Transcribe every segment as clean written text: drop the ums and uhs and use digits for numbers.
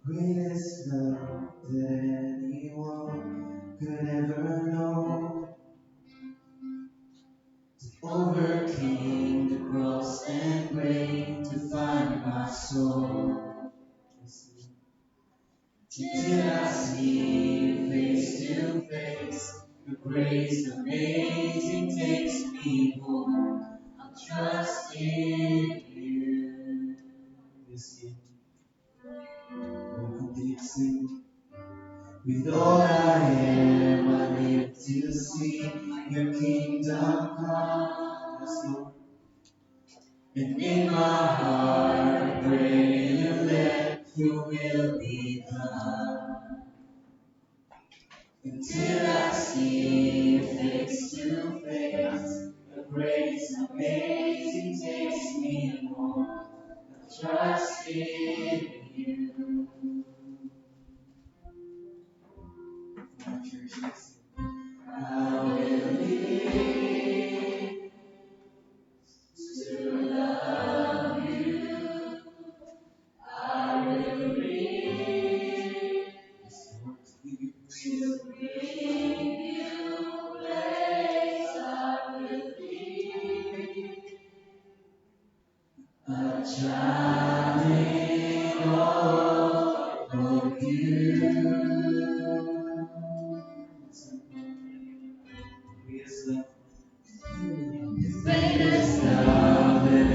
Greatest love that anyone could ever know. Overcame the cross and grave to find my soul. Till I see you face to face, your grace amazing takes me home. I'll trust in you. Yes, Lord, continue to sing. With all I am, I live to see your kingdom come. Yes, Lord. And in my heart, I pray you let your will be done. Until I see you face to face, your grace amazing takes me home. I trust in you. I will live to love you. I will live to bring you praise. I will be a child in all of you. Greatest love that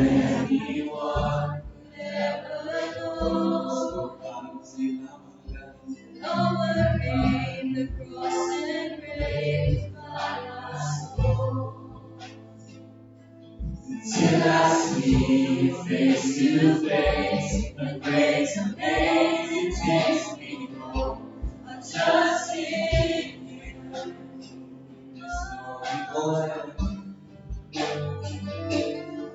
anyone ever knows. the cross and raised by my soul. Till I see you face to face, the grace amazing takes me home. I trust in you.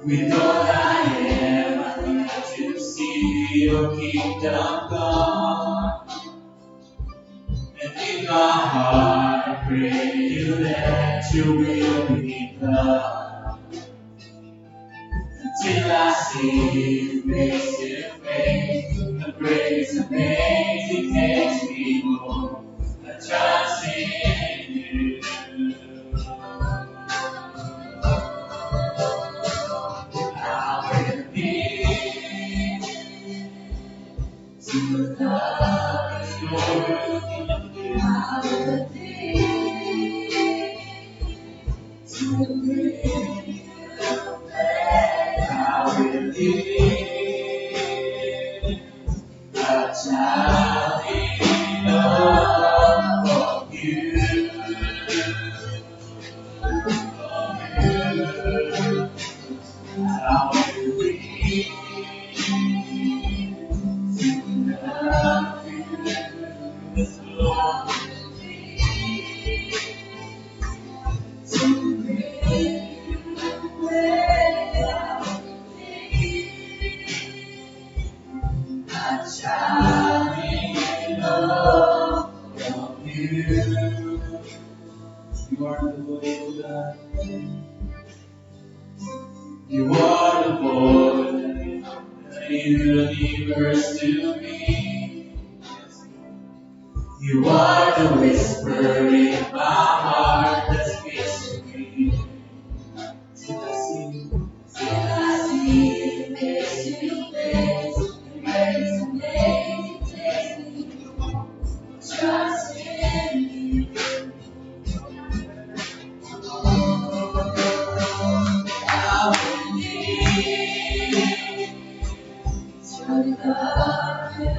With all I am, I need to see your kingdom come. And in my heart, I pray you that your will be done. Till I see you face to face, the grace amazing takes me home. I trust in you. I will be to love you. I will be to bring you back. I will be a child in love of you. I will be to love you. Yes, Lord. To bring you where I a child in love of you. You are the voice of God. You are the voice that is the universe to me. You are the whisper in my heart that speaks to me. Till I see you face to face, the grace amazing takes me home. Trust in you. I will need to love you.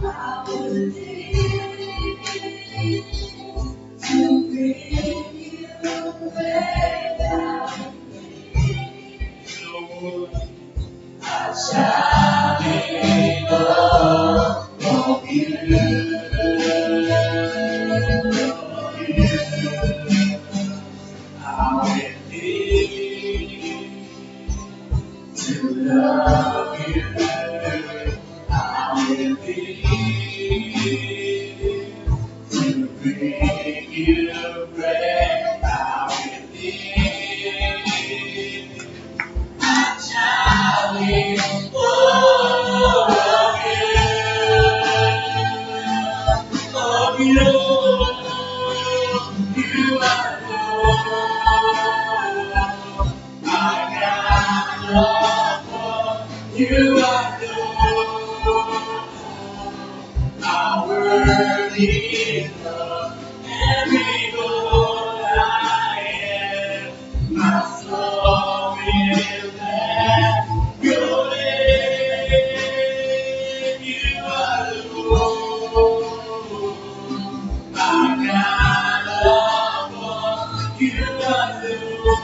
I will need to bring you where I shall be loved of you. I will need to love you. I will need to bring you bread. I will need a child in love of you. You are Lord. I got love for you are Lord. Our worthy love, every Lord I am. My soul will bless your name. You are Lord. I got love for you are Lord.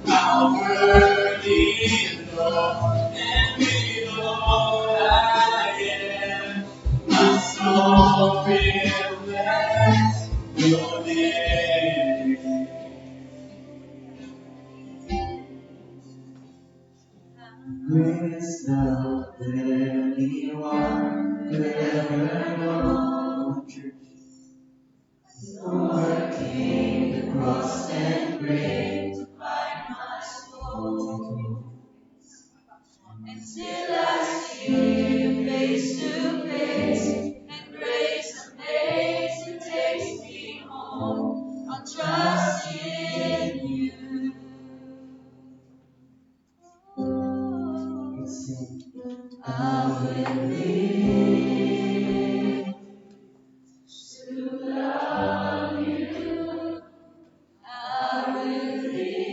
Our worthy Lord, every Lord I am. My soul will bless your name. Greatest love that anyone could ever know. Lord came the cross and grave to find my soul. Until I see you face to face, and grace amazing takes me home. I'll trust in you. I will live to love you. I will live.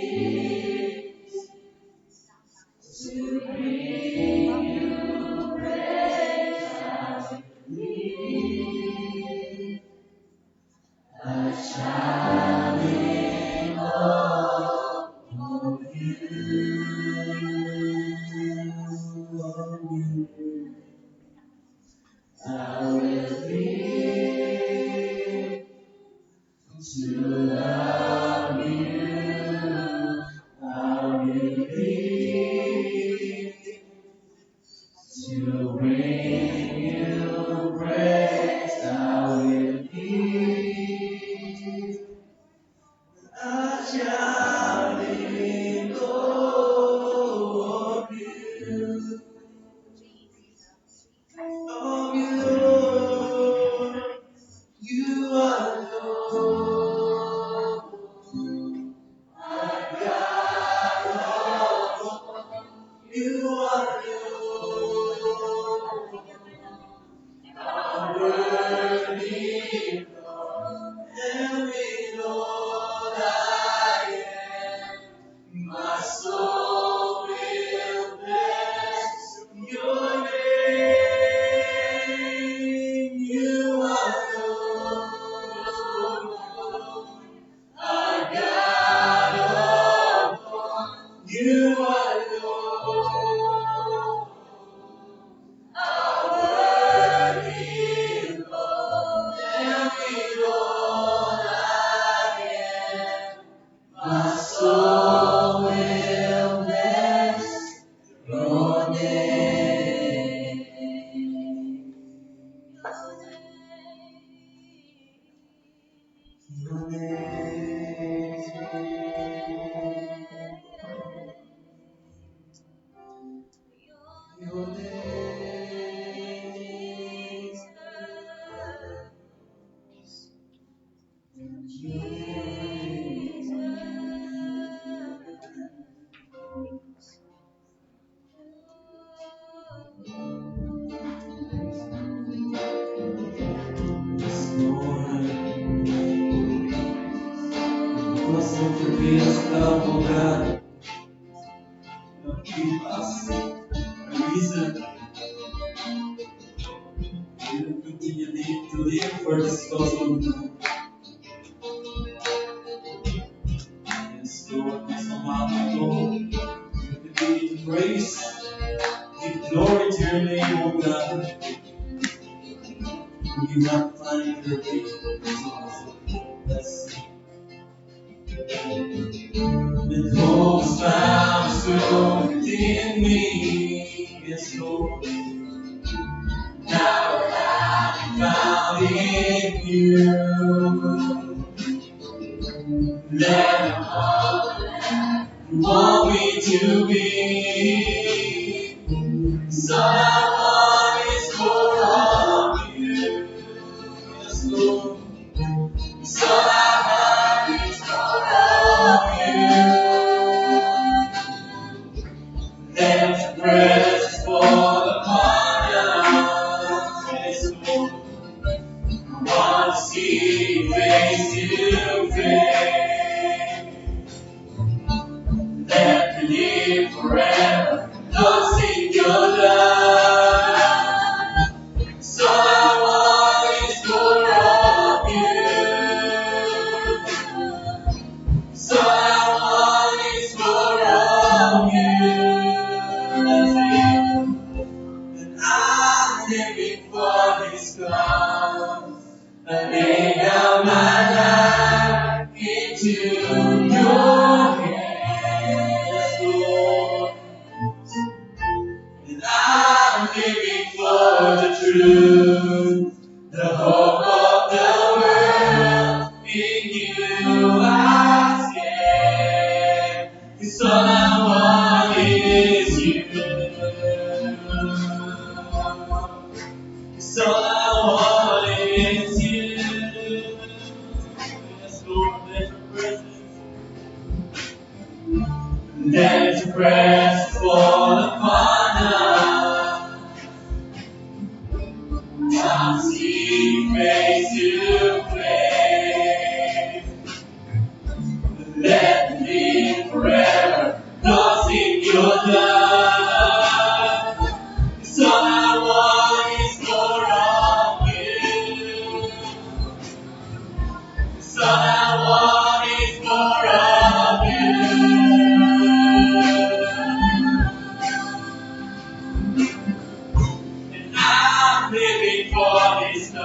before this come.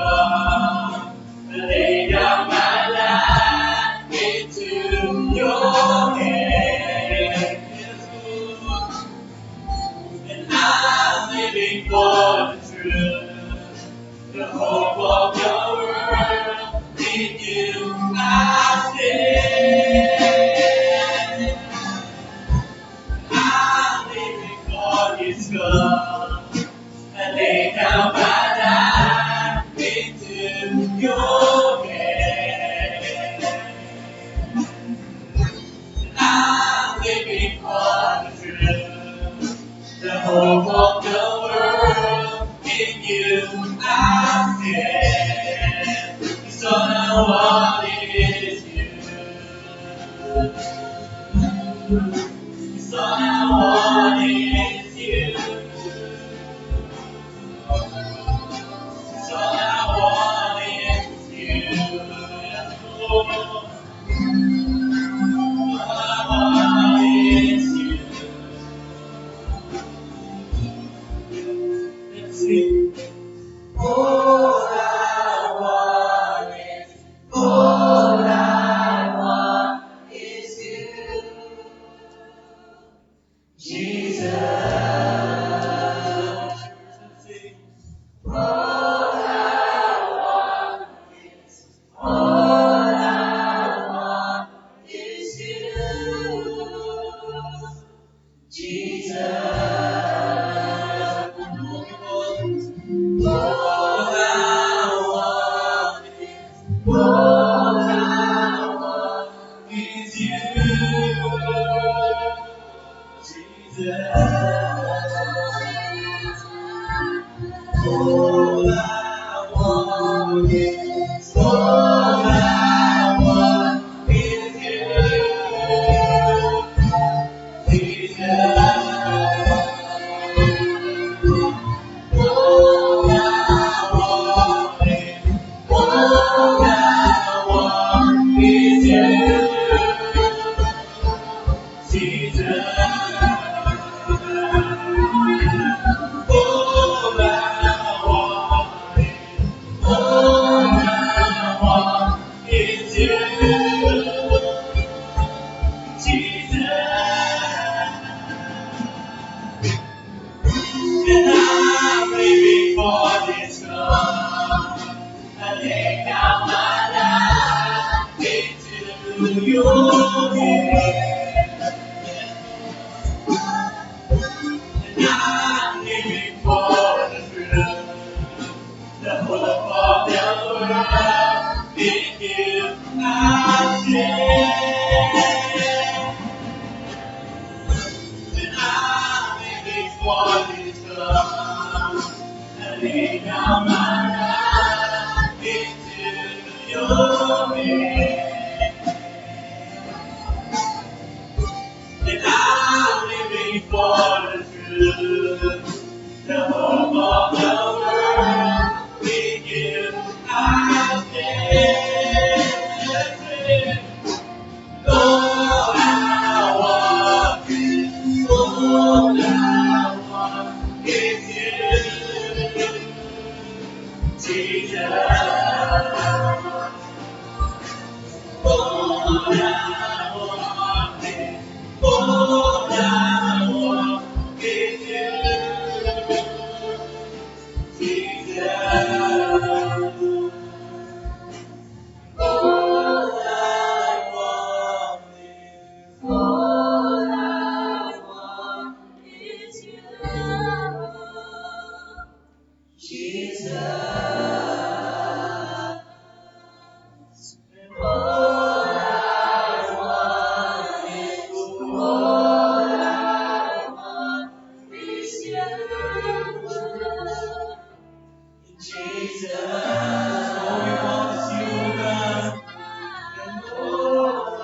I lay down my life into your hands, and I'm living for the truth, the hope of your word. In you I stand. I'm living for his love. I lay down my life into your hands. I'm living for the truth, the hope of the world. In you I stand. So now all is you. So now all is you. So now all is you. All is you. Let's sing. All I want is you, Jesus. Let's sing. All I want is you, Jesus. All I want is you, Jesus. All I want is you, And I'm living for this love. I lay down my life into your hands. And I'm living for the truth, the hope of the world. In you I stand. And I'm living for this love. I lay down my life into your hands. And I'm living for the truth, the hope of the world. In you I stand. All I want is you, Jesus. All I want is you, Jesus. All I want is you, Jesus. All I want is you, Jesus. All we want is you, God. And all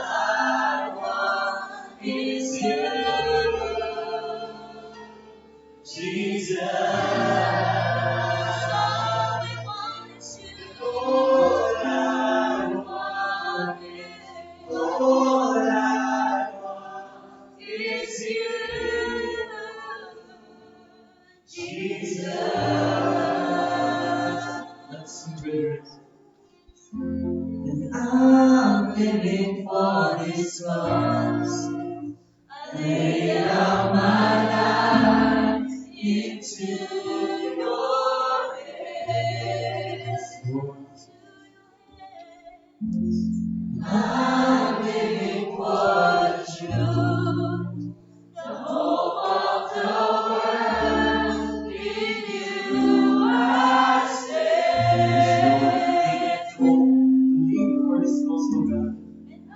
I want is you, Jesus. All we want is you. All I want is you. Jesus. Let's sing together. And I'm living for this cause. I lay down my life into your hands. I'm living for the truth, the hope of the world. In you I stand. Living for this cause, oh God.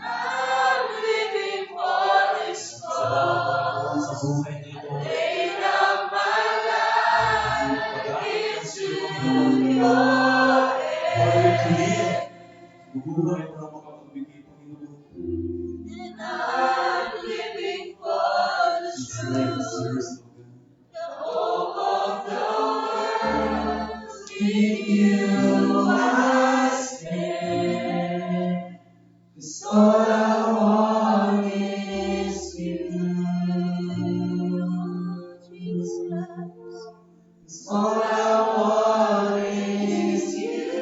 I'm living for this cause. I lay down my life into your hands. Bubuhay para makapagbigay, Panginoon. And I'm living for the truth, the hope of the world. In you I stand. 'Cause all I want is you, Jesus. 'Cause all I want is you.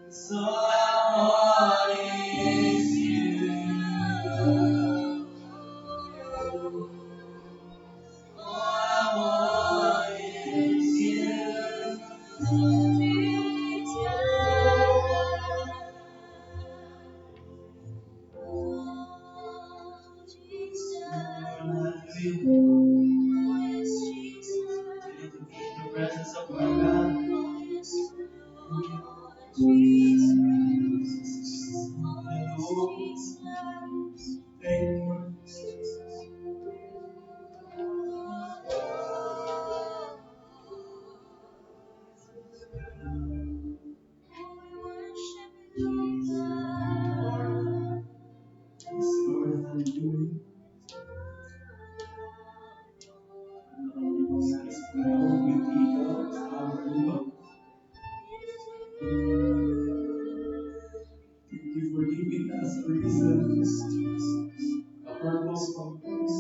'Cause all I want is you. All I want is you. Presence of our God. Thank you. Thank you for giving us reasons, a purpose from us.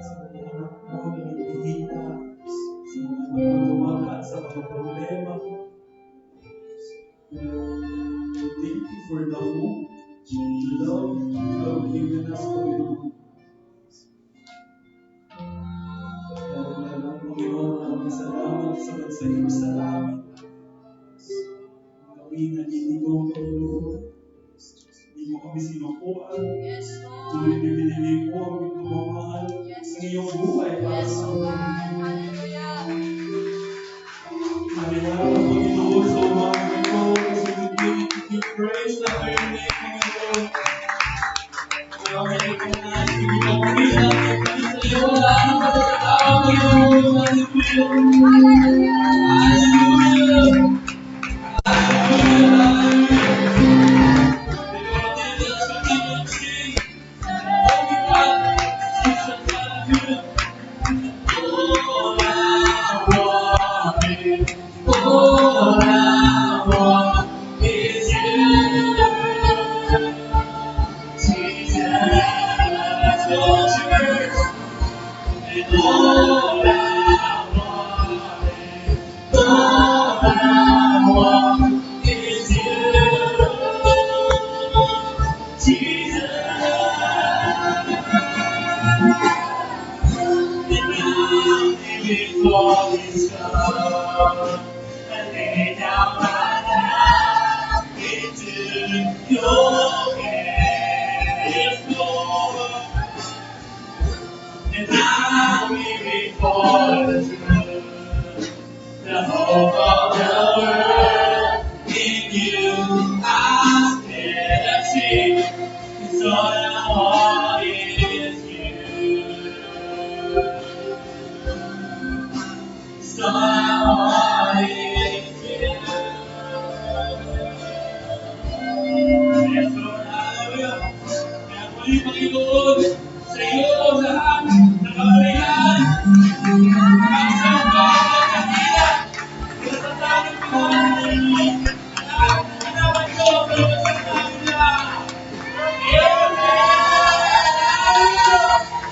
Sa mga anak mo na naghihina, sa mga anak mo lumaga sa mga problema. Thank you for the hope, the love you have given us, Panginoon. Lalo na lang, Panginoon, ang salamat sa magsayos sa namin. Gawin na inigo, Panginoon. Hindi mo kami sinukuan. Tuloy na binili mo ang pagmamahal ng iyong buhay para sa amin. Maniwala, Panginoon, sa umaga ito. Kasi we give you praise na your name, Panginoon. Kaya may ikunay, ibigay natin sa iyo ang pagkakataon, Panginoon. Hallelujah! Hallelujah!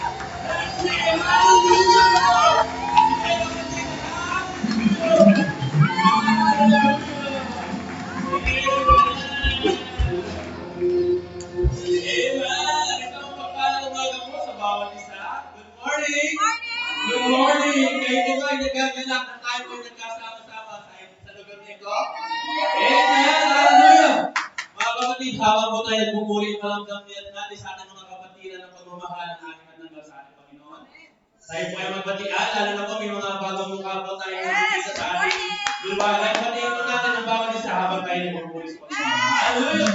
ay nagaganap at tayo ay nagkasama-sama sa lugar nito. Amen! Hallelujah! Mga kapatid, habang po tayo nagpupuri palamdam natin sa ating mga kapatiran ng pagmamahal ng ating at ng sa ating Panginoon. Tayo po ay magbatian, lalo na po may mga bagong mukha po tayo nakikita sa ating lubagan. Batiin po natin ang bawat isa habang tayo nagpupuri sa Panginoon. Hallelujah!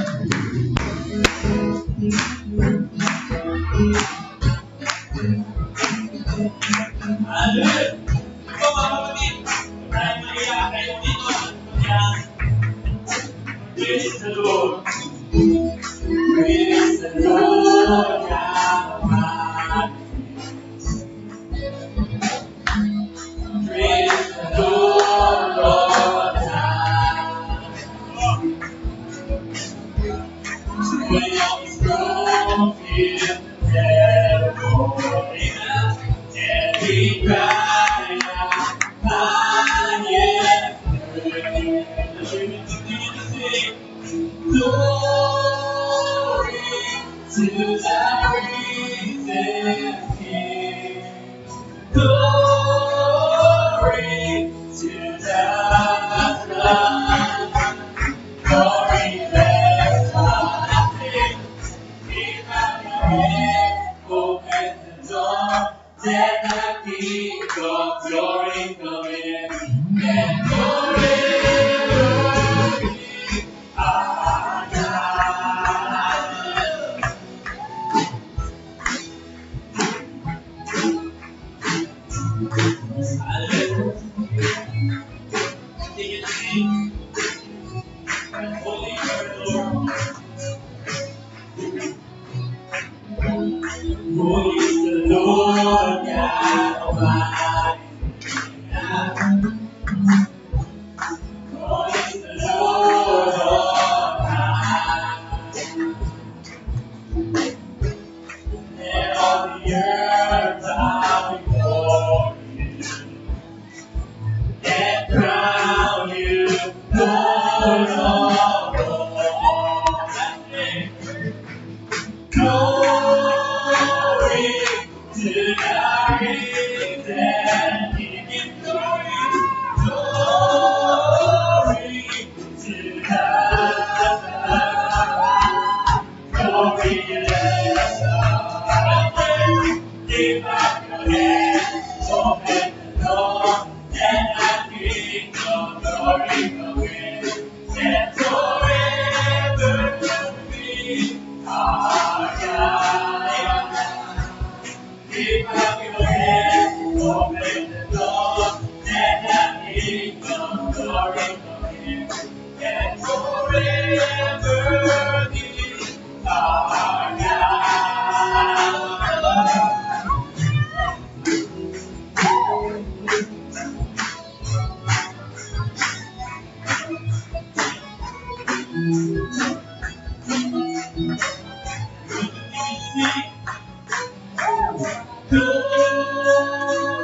Hallelujah! Ito mga kapatid, tayo maiyak kayo dito at magbatian. Praise the Lord. Praise the Lord, God. Praise the Lord, Lord God. When your throne is terrible, and we cry out, I am free. Glory to the risen King. Glory to the Son. Glory, let's sing. Keep out your head, open the door. Let the King of glory come in. And forever be our God. Hallelujah. Sing it again. Holy are the Lord. Holy is the Lord God Almighty. Holy is the Lord on high. And all the earth bow before you and crown you Lord of all. Glory to the risen King. Glory to the glory, let's keep up your hands, open the door, and the King of glory come in, and forever be our God. Keep up your hands, open the door, and the King of glory come in, and forever be our God.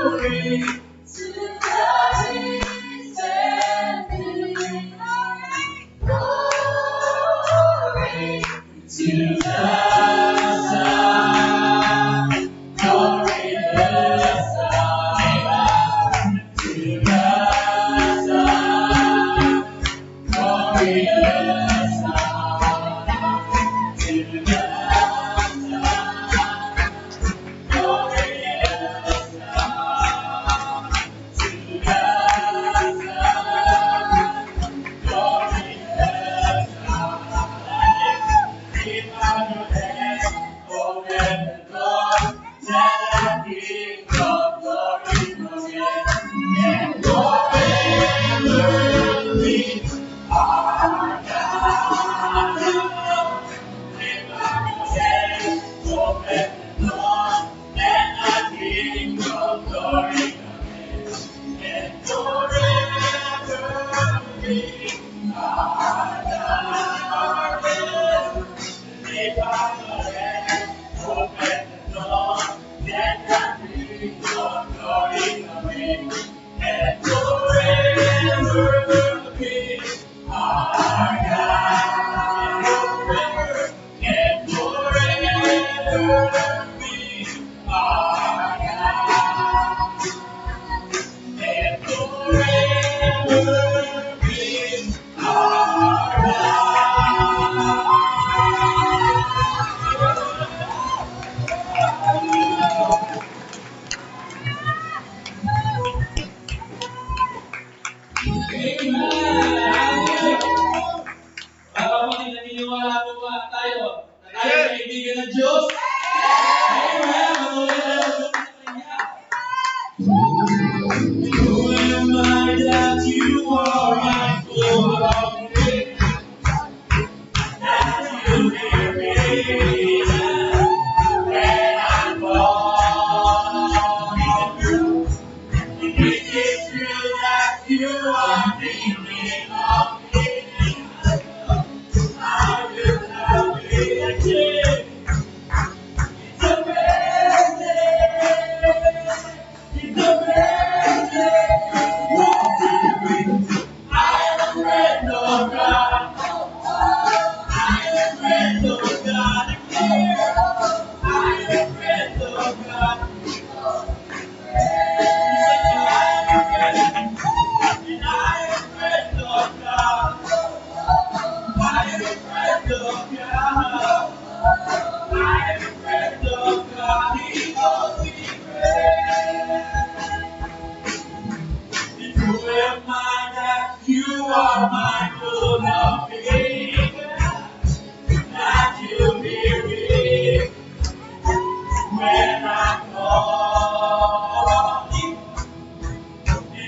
Glory to the risen King. Glory to the Son. Glory to the Son. To the Son. Glory to the Son. To the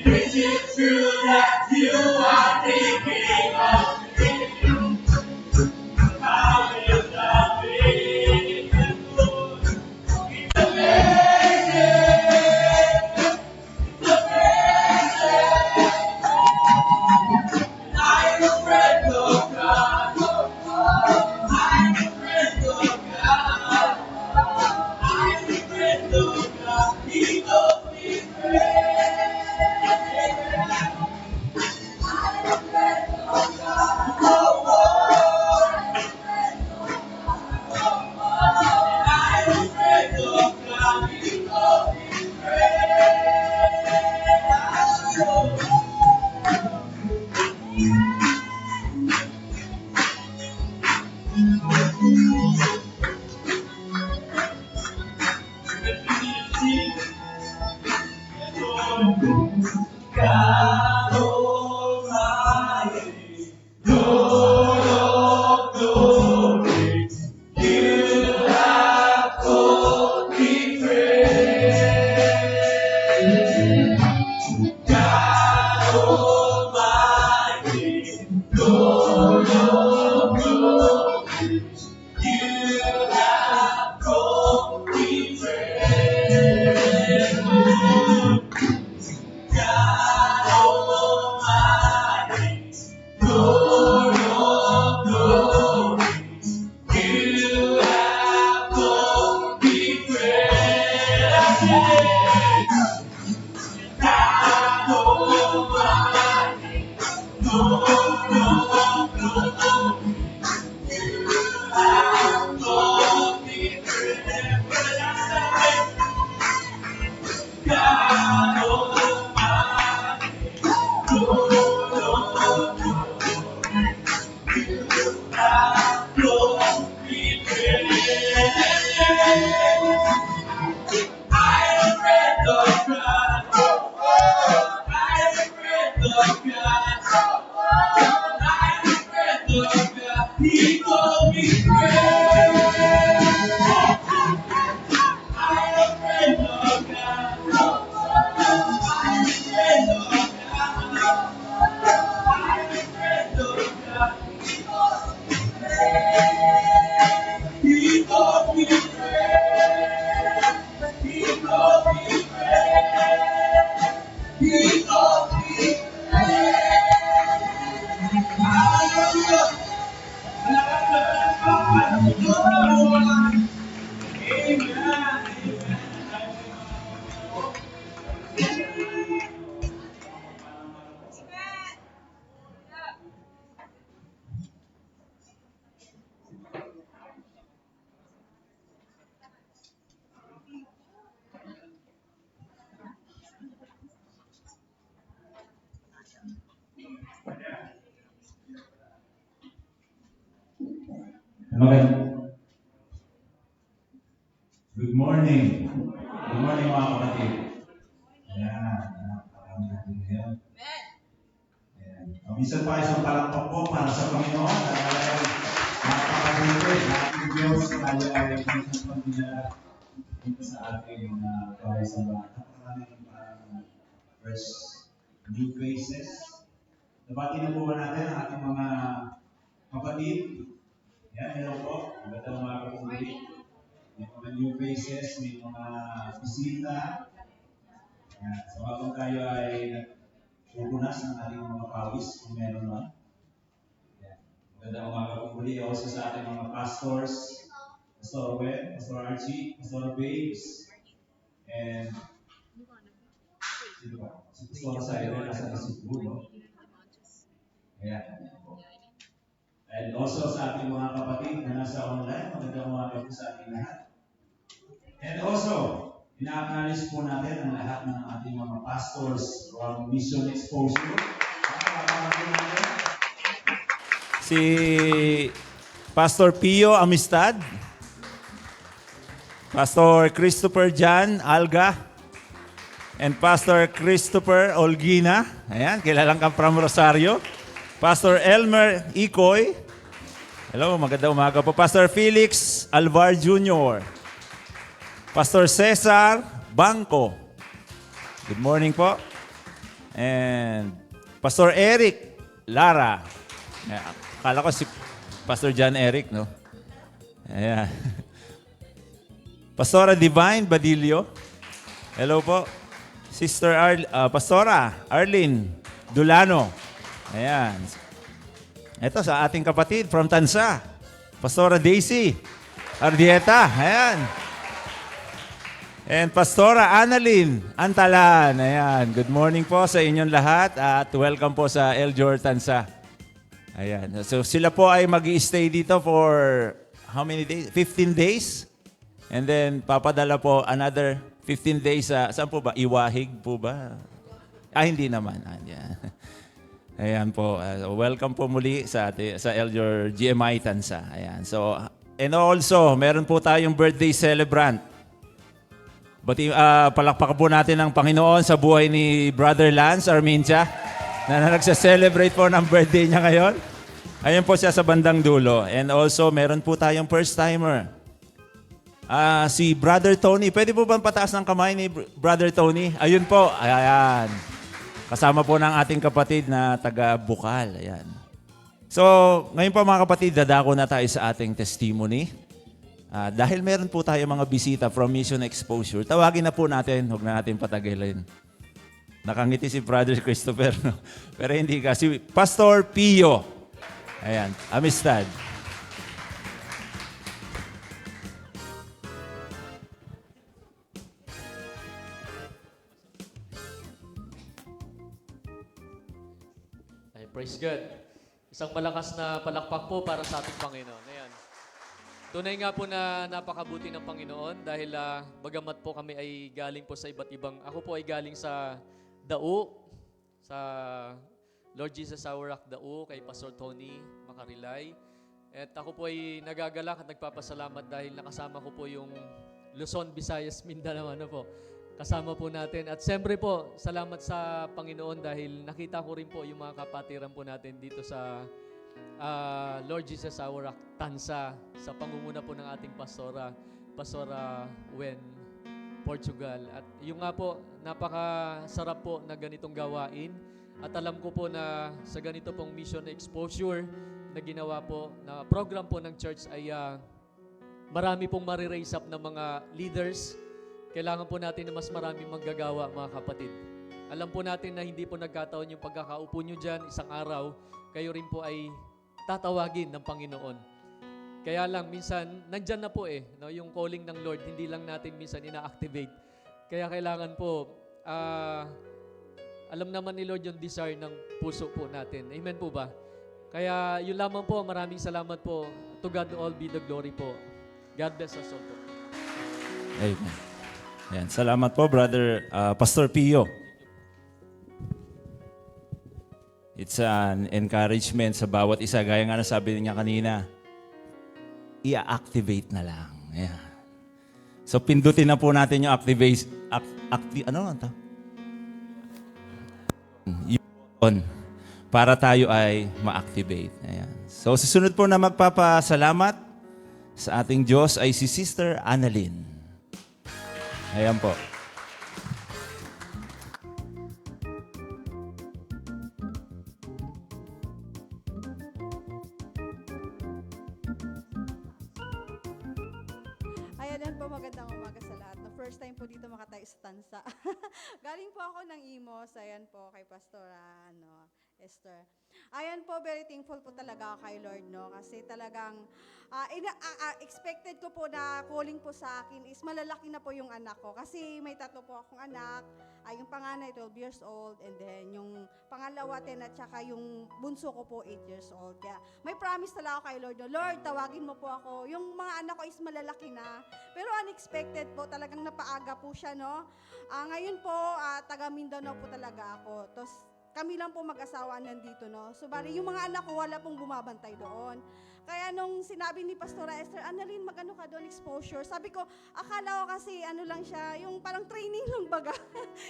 Is it true that you are thinking of me? How will that be? It's amazing. I'm a friend of God. I'm a friend of God. I'm a friend of God. He knows me I'm a friend of God. He knows me God Almighty, Lord of glory, you have called me praise. God Almighty, Lord of glory, you have called me praise. God Almighty, Lord of glory, you have called me praise. God Almighty, Lord of glory, you have called me praise. God Almighty, Lord of glory, you have called me praise. I'm a friend of God. I'm a friend of God. I'm a friend of God. He calls me friend. I'm a friend of God. I'm a friend of God. I'm a friend of God. He calls me friend. He calls me friend. He calls me Hallelujah. Amen. Okay. Good morning. Good morning mga kapatid. Ayan. Ayan natin ngayon. Ayan. Minsan pa isang palakpak po para sa Panginoon. Dahil napakabuti na ating Diyos tayo ay minsan pang dinala dito sa ating kaway sa mga napakaraming fresh new faces. Nabati na po ba natin ang ating mga kapatid? Yan, hello po. Magandang mga kapatid. May mga new faces, may mga bisita. Yan. So habang tayo ay nagpupunas ng ating mga pawis, kung meron man. Yan. Magandang mga kapatid. Also sa ating mga pastors, Pastor Web, Pastor Archie, Pastor Babes, and sino ba? Si Pastor Sayo, nasa Cebu, no? Ayan. And also sa ating mga kapatid na nasa online, magandang umaga po sa ating lahat. And also, ina-acknowledge po natin ang lahat ng ating mga pastors from Mission Exposure. Si Pastor Pio Amistad, Pastor Christopher Jan Alga, and Pastor Christopher Olgina. Ayan, kilalang kang from Rosario. Pastor Elmer Ikoy. Hello, magandang umaga po. Pastor Felix Alvar Jr. Pastor Cesar Bangko. Good morning po. And Pastor Eric Lara. Akala ko si Pastor John Eric, no? Ayan. Pastora Divine Badillo. Hello po. Sister Pastora Arlene Dulano. Ayan. Ito sa ating kapatid from Tansa. Pastora Daisy Ardieta. Ayan. And Pastora Annalyn Antalan. Ayan. Good morning po sa inyong lahat at welcome po sa El Jor Tansa. Ayan. So sila po ay mag-i-stay dito for how many days? 15 days. And then papadala po another 15 days sa saan po ba? Iwahig po ba? Hindi naman. Ayan. Ayan po. Welcome po muli sa El Jor GMI Tansa. Ayan. So and also meron po tayong birthday celebrant. Palakpakan po natin ang Panginoon sa buhay ni Brother Lance Armintia na nagsa-celebrate po ng birthday niya ngayon. Ayun po siya sa bandang dulo. And also, meron po tayong first-timer. Si Brother Tony. Pwede po bang pataas ng kamay ni Brother Tony? Ayun po. Ayan. Kasama po ng ating kapatid na taga-Bukal. Ayan. So, ngayon po mga kapatid, dadako na tayo sa ating testimony. Dahil meron po tayo mga bisita from Mission Exposure, tawagin na po natin, huwag na natin patagilin. Nakangiti si Brother Christopher, no? Pero hindi kasi. Pastor Pio. Ayan, Amistad. Ay, praise God. Isang malakas na palakpak po para sa ating Panginoon. Ayan. Tunay nga po na napakabuti ng Panginoon dahil bagamat po kami ay galing po sa iba't ibang, ako po ay galing sa Dao, sa Lord Jesus Our Rock Dao, kay Pastor Tony Makarilay. At ako po ay nagagalak at nagpapasalamat dahil nakasama ko po yung Luzon, Visayas, Mindanao, ano po. Kasama po natin. At siyempre po, salamat sa Panginoon dahil nakita ko rin po yung mga kapatiran po natin dito sa Lord Jesus Our Rock Tansa sa pangunguna po ng ating Pastora Wen Portugal. At yung nga po, napakasarap po na ganitong gawain. At alam ko po na sa ganito pong mission exposure na ginawa po, na program po ng church ay marami pong mariraise up na mga leaders. Kailangan po natin na mas marami manggagawa, mga kapatid. Alam po natin na hindi po nagkataon yung pagkakaupo nyo dyan isang araw, kayo rin po ay tatawagin ng Panginoon. Kaya lang, minsan, nandyan na po no, yung calling ng Lord, hindi lang natin minsan ina-activate. Kaya kailangan po, alam naman ni Lord yung desire ng puso po natin. Amen po ba? Kaya yun lamang po, maraming salamat po. To God all be the glory po. God bless us all po. Amen. Ayan. Salamat po, Brother Pastor Pio. It's an encouragement sa bawat isa. Gaya nga na sabi niya kanina, i-activate na lang. Ayan. So, pindutin na po natin yung activate, ano ito? Yung button para tayo ay ma-activate. Ayan. So, susunod po na magpapasalamat sa ating Diyos ay si Sister Annalyn. Ayan po. Ayan po, magandang umaga sa lahat. No, first time po dito makatayo sa Tansa. Galing po ako ng Imos. Ayan po kay Pastora Esther. Ayan po, very thankful po talaga ako kay Lord, no? Kasi talagang expected ko po na calling po sa akin is malalaki na po yung anak ko. Kasi may tatlo po akong anak. Yung panganay 12 years old and then yung pangalawa 10 at saka yung bunso ko po 8 years old. Kaya may promise talaga ako kay Lord, no? Lord, tawagin mo po ako. Yung mga anak ko is malalaki na. Pero unexpected po, talagang napaaga po siya, no? Ngayon po, taga Mindanao po talaga ako. Tapos kami lang po mag-asawa nandito, no? So, bali, yung mga anak ko, wala pong bumabantay doon. Kaya nung sinabi ni Pastora Esther, Annalyn, magano ka doon, exposure. Sabi ko, akala ko kasi ano lang siya, yung parang training lang baga.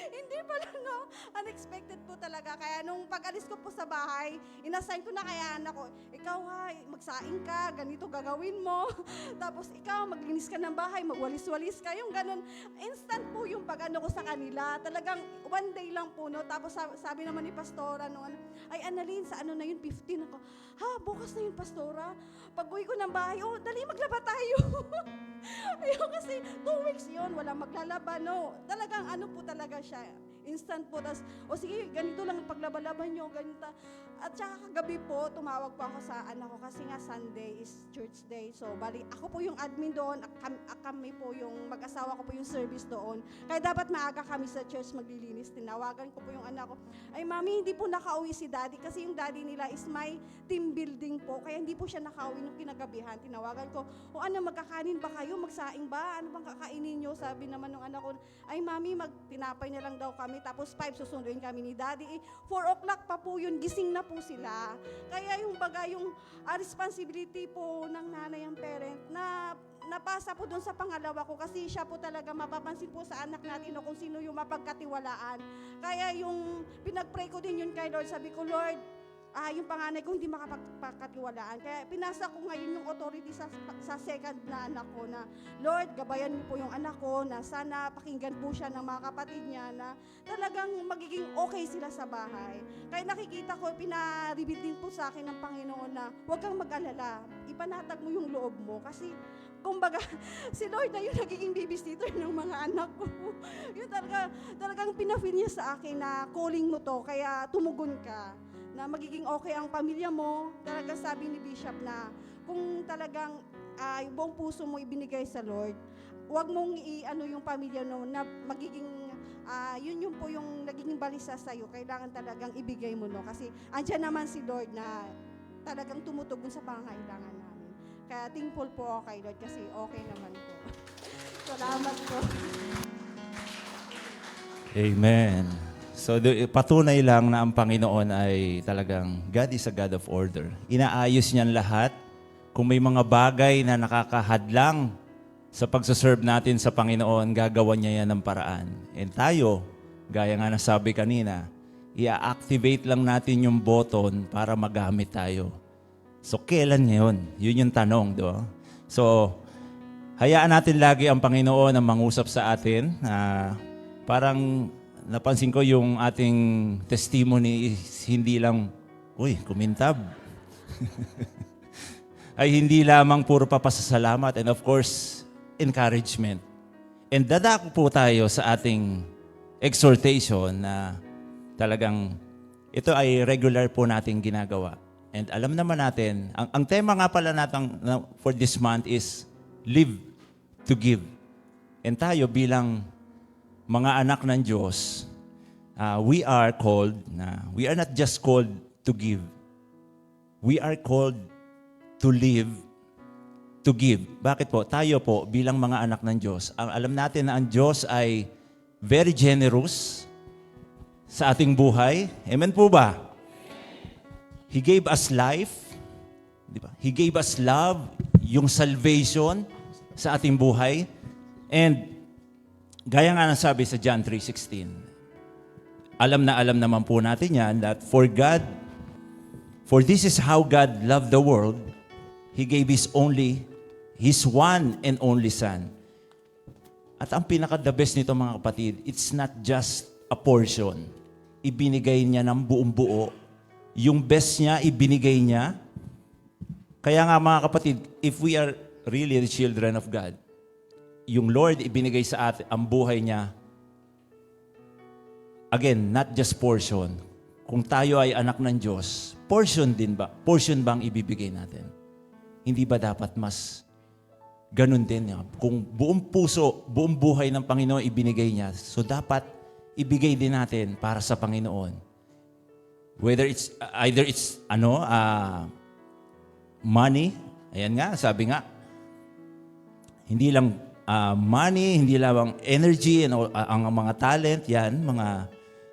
Hindi pala, no? Unexpected po talaga. Kaya nung pag-alis ko po sa bahay, inassign ko na kaya anak ko, ikaw ha, magsaing ka, ganito gagawin mo. Tapos ikaw, maglinis ka ng bahay, magwalis-walis ka. Yung ganun, instant po yung pag-ano ko sa kanila. Talagang one day lang po, no? Tapos sabi naman ni Pastora, no, ay Annalyn, sa ano na yun, 15 ako. Ha, bukas na yun, Pastora. Pag uwi ko ng bahay, oh, dali maglaba tayo. Ayun kasi 2 weeks yun, walang maglalaba, no. Talagang ano po talaga siya, instant po. Tas, o sige, ganito lang paglaba-laban nyo, ganito. At saka kagabi po, tumawag po ako sa anak ko kasi nga Sunday is church day. So, bali, ako po yung admin doon, kami po yung mag-asawa ko po yung service doon. Kaya dapat maaga kami sa church maglilinis. Tinawagan ko po yung anak ko, ay mami, hindi po nakauwi si daddy kasi yung daddy nila is may team building po. Kaya hindi po siya nakauwi nung kinagabihan. Tinawagan ko, o ano, magkakanin ba kayo? Magsaing ba? Ano bang kakainin nyo? Sabi naman ng anak ko, ay mami, magtinapay na lang daw kami. Tapos 5, susunduin kami ni daddy. 4 o'clock pa po yun, gising na po sila. Kaya yung baga, yung responsibility po ng nanay ang parent na napasa po doon sa pangalawa ko kasi siya po talaga mapapansin po sa anak natin o kung sino yung mapagkatiwalaan. Kaya yung pinag-pray ko din yun kay Lord, sabi ko, Lord, yung panganay ko hindi makapagkatiwalaan. Kaya pinasa ko ngayon yung authority sa second na anak ko na, Lord, gabayan niyo po yung anak ko na sana pakinggan po siya ng mga kapatid niya na talagang magiging okay sila sa bahay. Kaya nakikita ko, pina-reveal din po sa akin ng Panginoon na huwag kang mag-alala, ipanatag mo yung loob mo kasi kumbaga, si Lord na yung nagiging babysitter ng mga anak ko. Yun talagang pinafeel niya sa akin na calling mo to, kaya tumugon ka na magiging okay ang pamilya mo. Talaga sabi ni Bishop na kung talagang yung buong puso mo ibinigay sa Lord, huwag mong i-ano yung pamilya mo na magiging yun po yung nagiging balisa sa'yo. Kailangan talagang ibigay mo, no? Kasi andyan naman si Lord na talagang tumutugon sa pangangailangan namin. Kaya thankful po ako kay Lord kasi okay naman po. Salamat po. Amen. So, patunay lang na ang Panginoon ay talagang God is a God of order. Inaayos niyan lahat. Kung may mga bagay na nakakahadlang sa pagsaserve natin sa Panginoon, gagawa niya yan ng paraan. And tayo, gaya nga nasabi kanina, i-activate lang natin yung button para magamit tayo. So, kailan ngayon? Yun yung tanong, do? So, hayaan natin lagi ang Panginoon ang mangusap sa atin. Parang napansin ko yung ating testimony is hindi lang, kumintab. Ay hindi lamang puro papasasalamat and of course, encouragement. And dadako po tayo sa ating exhortation na talagang ito ay regular po nating ginagawa. And alam naman natin, ang tema nga pala natin for this month is live to give. And tayo bilang mga anak ng Diyos, we are not just called to give. We are called to live, to give. Bakit po? Tayo po, bilang mga anak ng Diyos, alam natin na ang Diyos ay very generous sa ating buhay. Amen po ba? He gave us life. Di ba? He gave us love, yung salvation sa ating buhay. And gaya nga nasabi sa John 3:16, alam naman po natin yan that for this is how God loved the world, He gave His one and only Son. At ang pinaka-the best nito mga kapatid, it's not just a portion. Ibinigay niya ng buong buo. Yung best niya, ibinigay niya. Kaya nga mga kapatid, if we are really the children of God, yung Lord ibinigay sa atin ang buhay niya. Again, not just portion. Kung tayo ay anak ng Diyos, portion din ba? Portion bang ibibigay natin? Hindi ba dapat mas ganun din? Kung buong puso, buong buhay ng Panginoon ibinigay niya, so dapat ibigay din natin para sa Panginoon. Whether it's either it's money, ayan nga, sabi nga, hindi lang money, hindi lang energy, ang mga talent, yan, mga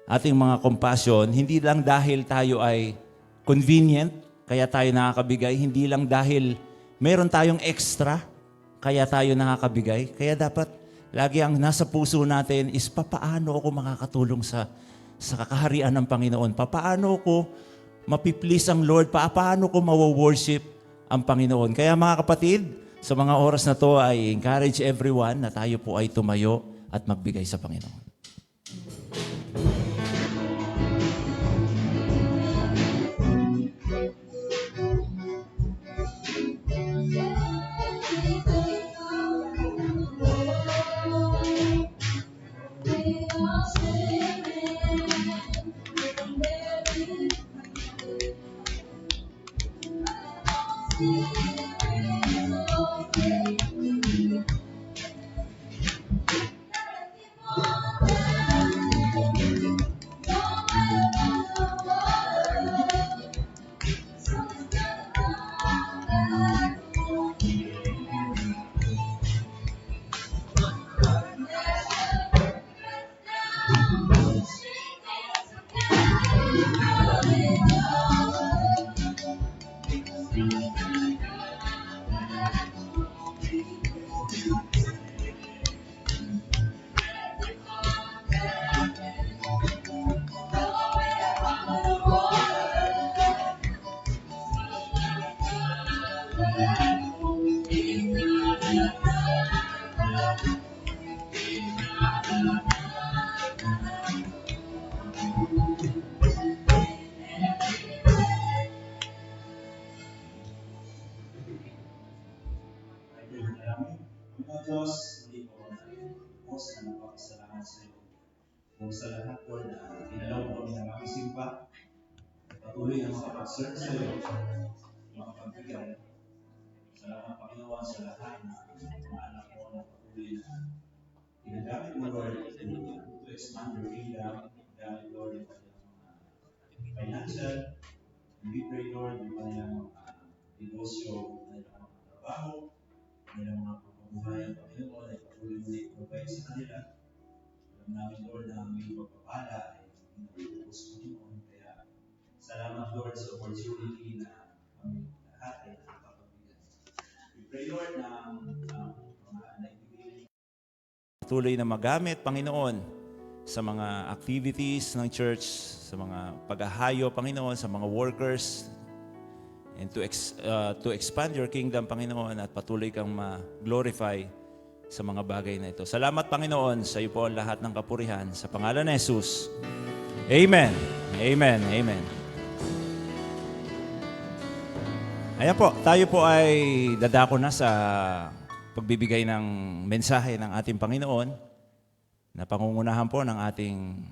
ating mga compassion, hindi lang dahil tayo ay convenient, kaya tayo nakakabigay, hindi lang dahil meron tayong extra, kaya tayo nakakabigay. Kaya dapat lagi ang nasa puso natin is papaano ako makakatulong sa kakaharian ng Panginoon. Papaano ko mapiplease ang Lord? Paano ko mawo-worship ang Panginoon? Kaya mga kapatid, sa mga oras na to ay encourage everyone na tayo po ay tumayo at magbigay sa Panginoon. Mga Diyos, muli po ako sa napakasalamat sa iyo. Kung sa lahat po na pinalaw po kami ng aming simpa, patuloy na makapag-serve sa iyo, makapagbigay. Salamat Panginoon sa lahat na mga anak mo na patuloy na ginagamit mo, Lord, to expand your kingdom. Gamit, Lord, yung kanilang mga financial. We pray, Lord, yung kanilang mga negosyo, kanilang mga trabaho, kanilang mga pamumuhayan, Panginoon, ay patuloy mo na i-provide sa kanila. Alam namin, Lord, na ang iyong pagpapala ay pinag-ubos, Panginoon. Kaya, salamat, Lord, sa opportunity na kami lahat ay nakakapagbigay. We pray, Lord, na mga nagbibigay Patuloy na magamit, Panginoon, sa mga activities ng church, sa mga paghahayo, Panginoon, sa mga workers, and to expand your kingdom, Panginoon, at patuloy kang ma-glorify sa mga bagay na ito. Salamat, Panginoon, sa iyo po ang lahat ng kapurihan. Sa pangalan ni Jesus. Amen. Amen. Amen. Ayan po, tayo po ay dadako na sa pagbibigay ng mensahe ng ating Panginoon na pangungunahan po ng ating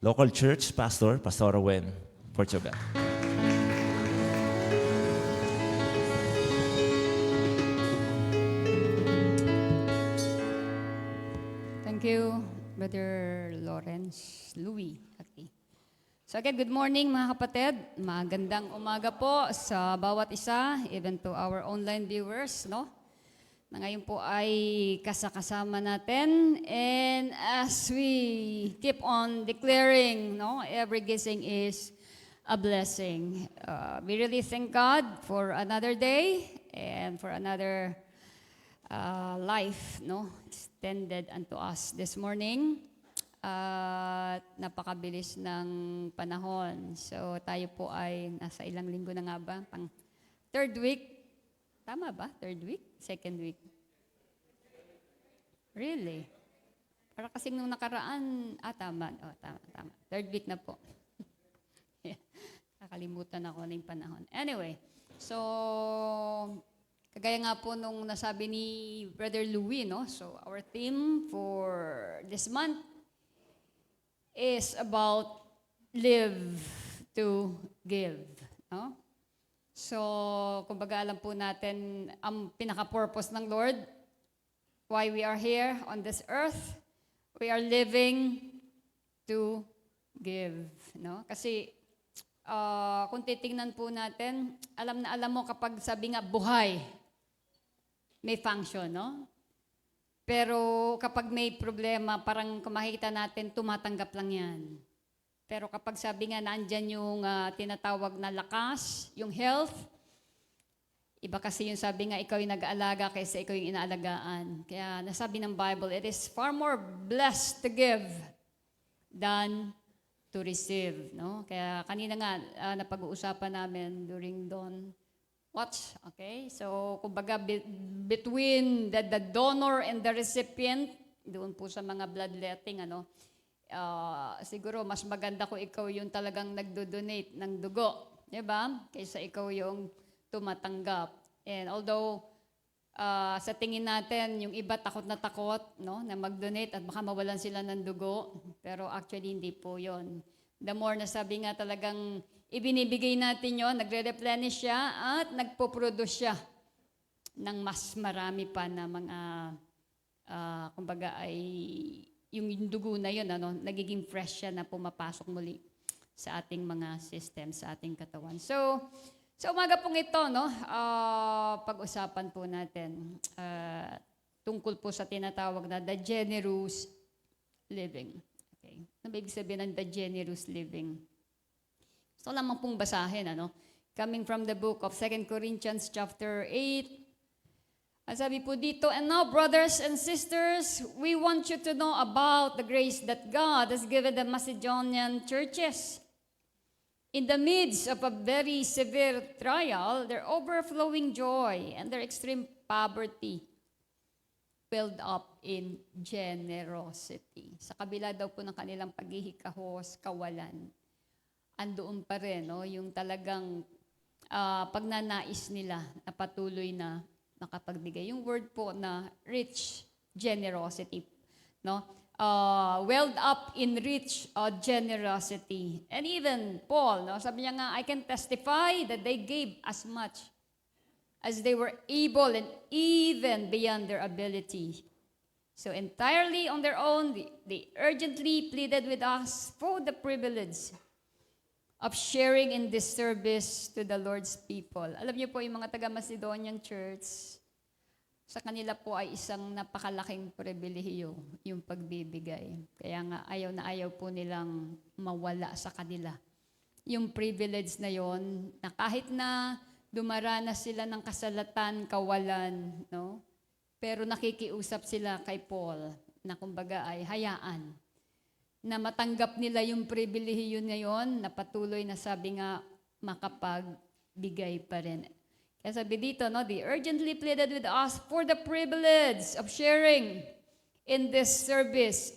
local church pastor, Pastor Owen Portugal. Thank you, Brother Lawrence Louis. Okay. So again, good morning mga kapatid. Magandang umaga po sa bawat isa, even to our online viewers, no? Na ngayon po ay kasama natin. And as we keep on declaring, no, every gising is a blessing. We really thank God for another day and for another life, no, extended unto us this morning. At napakabilis ng panahon. So tayo po ay nasa ilang linggo na nga ba? Pang third week. Tama ba? Third week? Second week? Really? Para kasing nung nakaraan, tama. Oh, tama. Third week na po. Nakalimutan ako na yung panahon. Anyway, so kagaya nga po nung nasabi ni Brother Louie, no? So our theme for this month is about live to give, no? So, kumbaga alam po natin ang pinaka-purpose ng Lord, why we are here on this earth, we are living to give, no? Kasi kung titingnan po natin, alam na alam mo kapag sabi nga buhay, may function, no? Pero kapag may problema, parang kung makikita natin, tumatanggap lang yan. Pero kapag sabi nga nandyan yung tinatawag na lakas, yung health, iba kasi yung sabi nga ikaw yung nag-aalaga kaysa ikaw yung inaalagaan. Kaya nasabi ng Bible, it is far more blessed to give than to receive. No? Kaya kanina nga napag-uusapan namin during dawn watch. Okay? So kumbaga between the donor and the recipient, doon po sa mga bloodletting, siguro mas maganda kung ikaw yung talagang nagdo-donate ng dugo, di ba? Kaysa ikaw yung tumatanggap. And although sa tingin natin, yung iba takot na mag-donate at baka mawalan sila ng dugo, pero actually hindi po yon. The more na sabi nga talagang ibinibigay natin yon, nagre-replenish siya at nagpo-produce siya ng mas marami pa na mga, kumbaga ay yung dugo na yun, nagiging fresh siya na pumapasok muli sa ating mga system, sa ating katawan. So, sa umaga pong ito, pag-usapan po natin tungkol po sa tinatawag na the generous living. Okay. Ano ba ibig sabihin ng the generous living? Gusto lamang pong basahin, coming from the book of 2 Corinthians chapter 8, sabi po dito, and now, brothers and sisters, we want you to know about the grace that God has given the Macedonian churches. In the midst of a very severe trial, their overflowing joy and their extreme poverty filled up in generosity. Sa kabila daw po ng kanilang paghihikahos, kawalan, andoon pa rin, yung talagang pagnanais nila na patuloy na nakapagbigay. Yung word po na rich generosity, welled up in rich generosity. And even Paul, sabi niya nga, I can testify that they gave as much as they were able and even beyond their ability. So entirely on their own, they urgently pleaded with us for the privilege of sharing in this service to the Lord's people. Alam niyo po, yung mga taga-Macedonian Church, sa kanila po ay isang napakalaking pribilehiyo yung pagbibigay. Kaya nga ayaw na ayaw po nilang mawala sa kanila. Yung privilege na yon, na kahit na dumaranas sila ng kasalatan, kawalan, pero nakikiusap sila kay Paul na kumbaga ay hayaan na matanggap nila yung pribilehiyo na yon, na patuloy na sabi nga makapagbigay pa rin. Kaya sabi dito, they urgently pleaded with us for the privilege of sharing in this service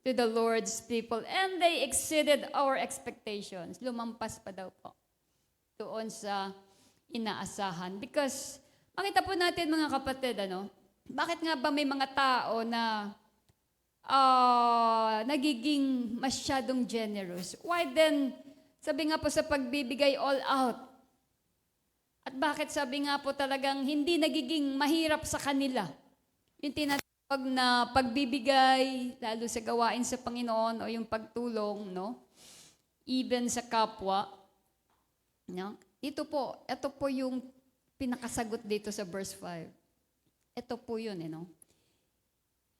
to the Lord's people. And they exceeded our expectations. Lumampas pa daw po doon sa inaasahan. Because, makita po natin mga kapatid, bakit nga ba may mga tao na nagiging masyadong generous? Why then, sabi nga po sa pagbibigay all out, at bakit sabi nga po talagang hindi nagiging mahirap sa kanila yung tinatawag na pagbibigay, lalo sa gawain sa Panginoon o yung pagtulong, even sa kapwa. Ito po yung pinakasagot dito sa verse 5. Ito po yun,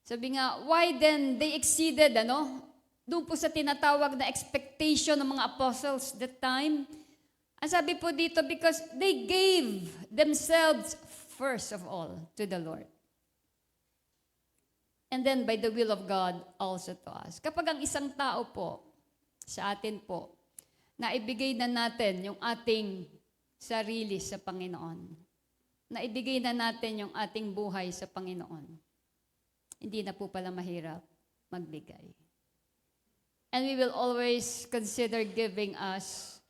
Sabi nga, why then they exceeded, doon po sa tinatawag na expectation ng mga apostles that time. Ang sabi po dito, because they gave themselves first of all to the Lord. And then by the will of God also to us. Kapag ang isang tao po, sa atin po, na ibigay na natin yung ating sarili sa Panginoon, na ibigay na natin yung ating buhay sa Panginoon, hindi na po pala mahirap magbigay. And we will always consider giving us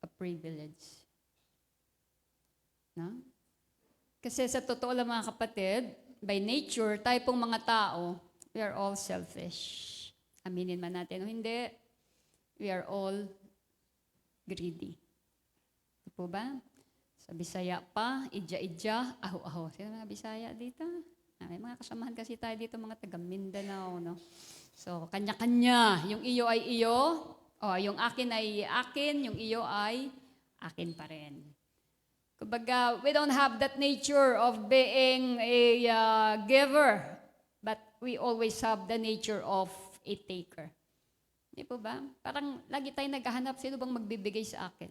a privilege. Kasi sa totoo lang mga kapatid, by nature, tayo pong mga tao, we are all selfish. Aminin man natin o hindi, we are all greedy. Ito po ba? Sa Bisaya pa, idya-idya, aho-aho. Sino mga Bisaya dito? May mga kasamahan kasi tayo dito, mga taga Mindanao, So, kanya-kanya. Yung iyo ay iyo, yung akin ay akin, yung iyo ay akin pa rin. Kumbaga, we don't have that nature of being a giver, but we always have the nature of a taker. Di po ba? Parang lagi tayong naghahanap, sino bang magbibigay sa akin?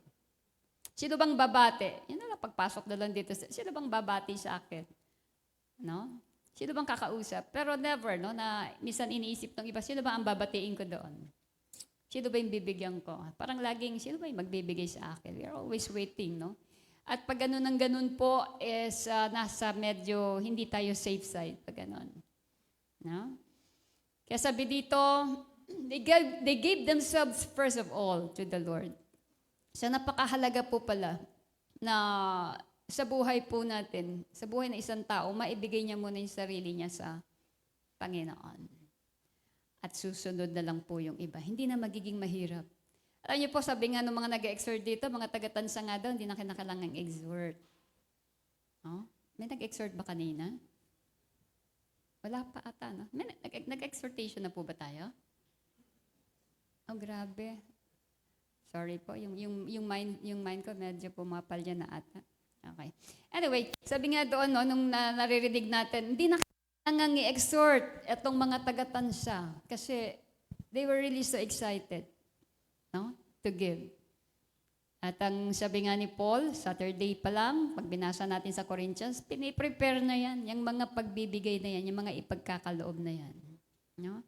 Sino bang babate? Yan na lang, pagpasok na lang dito. Sino bang babati sa akin? No? Sino bang kakausap? Pero never, no? Na minsan iniisip ng iba, sino ba ang babatiin ko doon? Sino ba yung bibigyan ko? Parang laging, sino ba yung magbibigay sa akin? We are always waiting, no? At pag ganun ng ganun po, is nasa medyo hindi tayo safe side pag ganun. No? Kaya sabi dito, they gave themselves first of all to the Lord. So napakahalaga po pala na sa buhay po natin, sa buhay ng isang tao, maibigay niya muna yung sarili niya sa Panginoon. At susunod na lang po yung iba. Hindi na magiging mahirap. Alam niyo po, sabi nga ng mga nag-exhort dito, mga taga-tansa nga daw, hindi na kinakailangang exhort. Oh? May nag-exhort ba kanina? Wala pa ata, no? May nag-exhortation na po ba tayo? Oh, grabe. Sorry po, yung mind ko medyo pumapal dyan na ata. Okay. Anyway, sabi nga doon, no, nung naririnig natin, hindi na kailangang i-exhort itong mga taga-tansa kasi they were really so excited, no, to give. At ang sabi nga ni Paul, Saturday pa lang, pag binasa natin sa Corinthians, piniprepare na yan, yung mga pagbibigay na yan, yung mga ipagkakaloob na yan. No?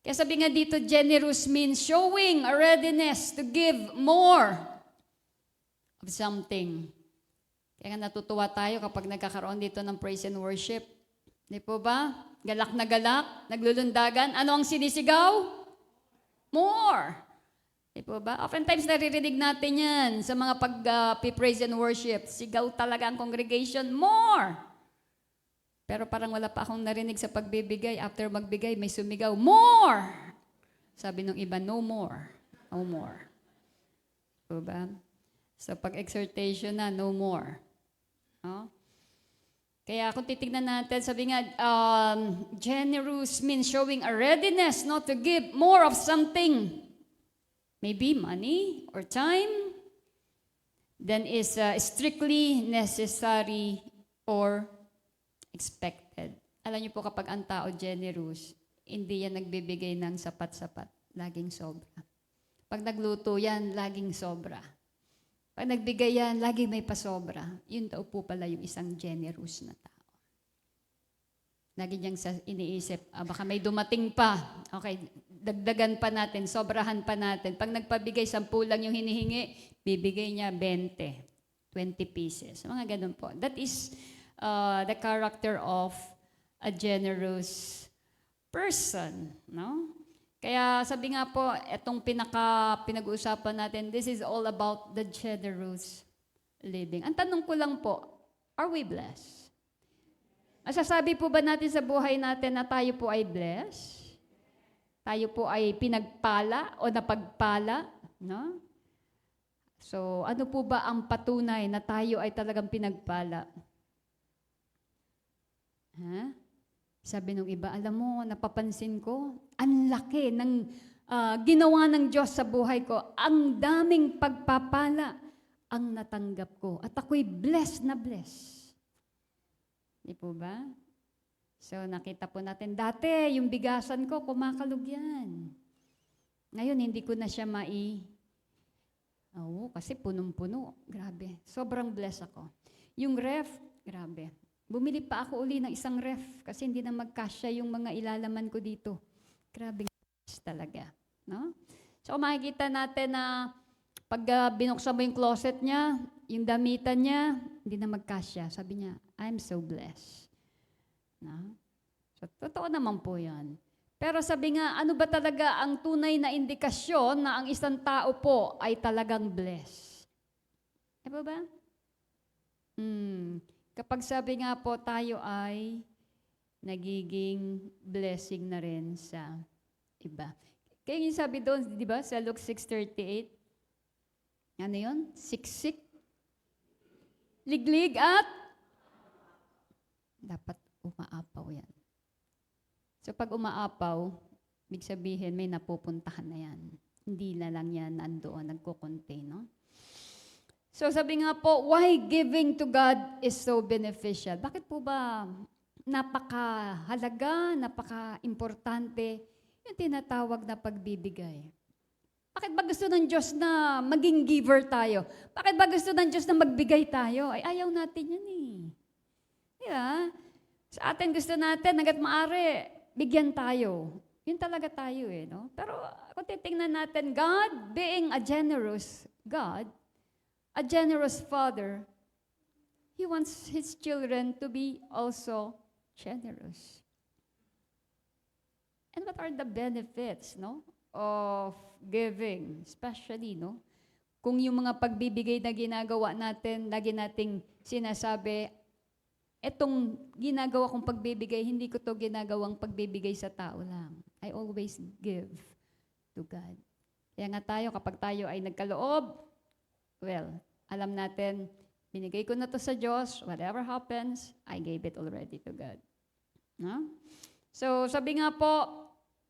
Kaya sabi nga dito, generous means showing a readiness to give more of something. Kaya nga natutuwa tayo kapag nagkakaroon dito ng praise and worship. Di po ba? Galak na galak, naglulundagan. Ano ang sinisigaw? More. Di po ba? Oftentimes naririnig natin yan sa mga pag-praise and worship. Sigaw talaga ang congregation, more. Pero parang wala pa akong narinig sa pagbibigay. After magbigay, may sumigaw, more! Sabi nung iba, no more. No more. Diba? So pag-exhortation na, no more. No? Kaya kung titignan natin, sabi nga, generous means showing a readiness not to give more of something. Maybe money or time. Then is strictly necessary or expected. Alam niyo po kapag ang tao generous, hindi yan nagbibigay ng sapat-sapat. Laging sobra. Pag nagluto yan, laging sobra. Pag nagbigay yan, laging may pasobra. Yun daw po pala yung isang generous na tao. Lagi niyang iniisip, baka may dumating pa. Okay, dagdagan pa natin, sobrahan pa natin. Pag nagpabigay, 10 lang yung hinihingi, bibigay niya 20, 20 pieces. Mga ganun po. That is the character of a generous person, no? Kaya sabi nga po, itong pinag-uusapan natin, this is all about the generous living. Ang tanong ko lang po, are we blessed? Masasabi po ba natin sa buhay natin na tayo po ay blessed? Tayo po ay pinagpala o napagpala, no? So, ano po ba ang patunay na tayo ay talagang pinagpala? Ha? Sabi nung iba, alam mo, napapansin ko, ang laki ng ginawa ng Diyos sa buhay ko. Ang daming pagpapala ang natanggap ko. At ako'y blessed na blessed. Di po ba? So, nakita po natin, dati yung bigasan ko, kumakalog yan. Ngayon, hindi ko na siya Oo, kasi punong-puno. Grabe. Sobrang blessed ako. Yung ref, grabe. Bumili pa ako uli ng isang ref kasi hindi na magkasya yung mga ilalaman ko dito. Grabe talaga. No? So makikita natin na pag binuksan mo yung closet niya, yung damitan niya, hindi na magkasya. Sabi niya, I'm so blessed. No? So totoo naman po yan. Pero sabi nga, ano ba talaga ang tunay na indikasyon na ang isang tao po ay talagang blessed? E ba? Kapag sabi nga po tayo ay nagiging blessing na rin sa iba. Kaya yung sabi doon, di ba, sa Luke 6:38, ano yun? Siksik, liglig at dapat umaapaw yan. So pag umaapaw, ibig sabihin may napupuntahan na yan. Hindi na lang yan nandoon, nagko-contain, no? So sabi nga po, why giving to God is so beneficial? Bakit po ba napakahalaga, napaka-importante yung tinatawag na pagbibigay? Bakit ba gusto ng Diyos na maging giver tayo? Bakit ba gusto ng Diyos na magbigay tayo? Ay, ayaw natin yan eh. Di ba? Sa atin gusto natin, hanggat maaari, bigyan tayo. Yun talaga tayo eh, no? Pero kung titingnan natin, God being a generous God, a generous Father, He wants His children to be also generous. And what are the benefits, no, of giving, especially, no? Kung yung mga pagbibigay na ginagawa natin, lagi nating sinasabi, etong ginagawa kong pagbibigay, hindi ko to ginagawang pagbibigay sa tao lang. I always give to God. Kaya nga tayo, kapag tayo ay nagkaloob, well, alam natin, binigay ko na to sa Diyos, whatever happens, I gave it already to God. No? So, sabi nga po,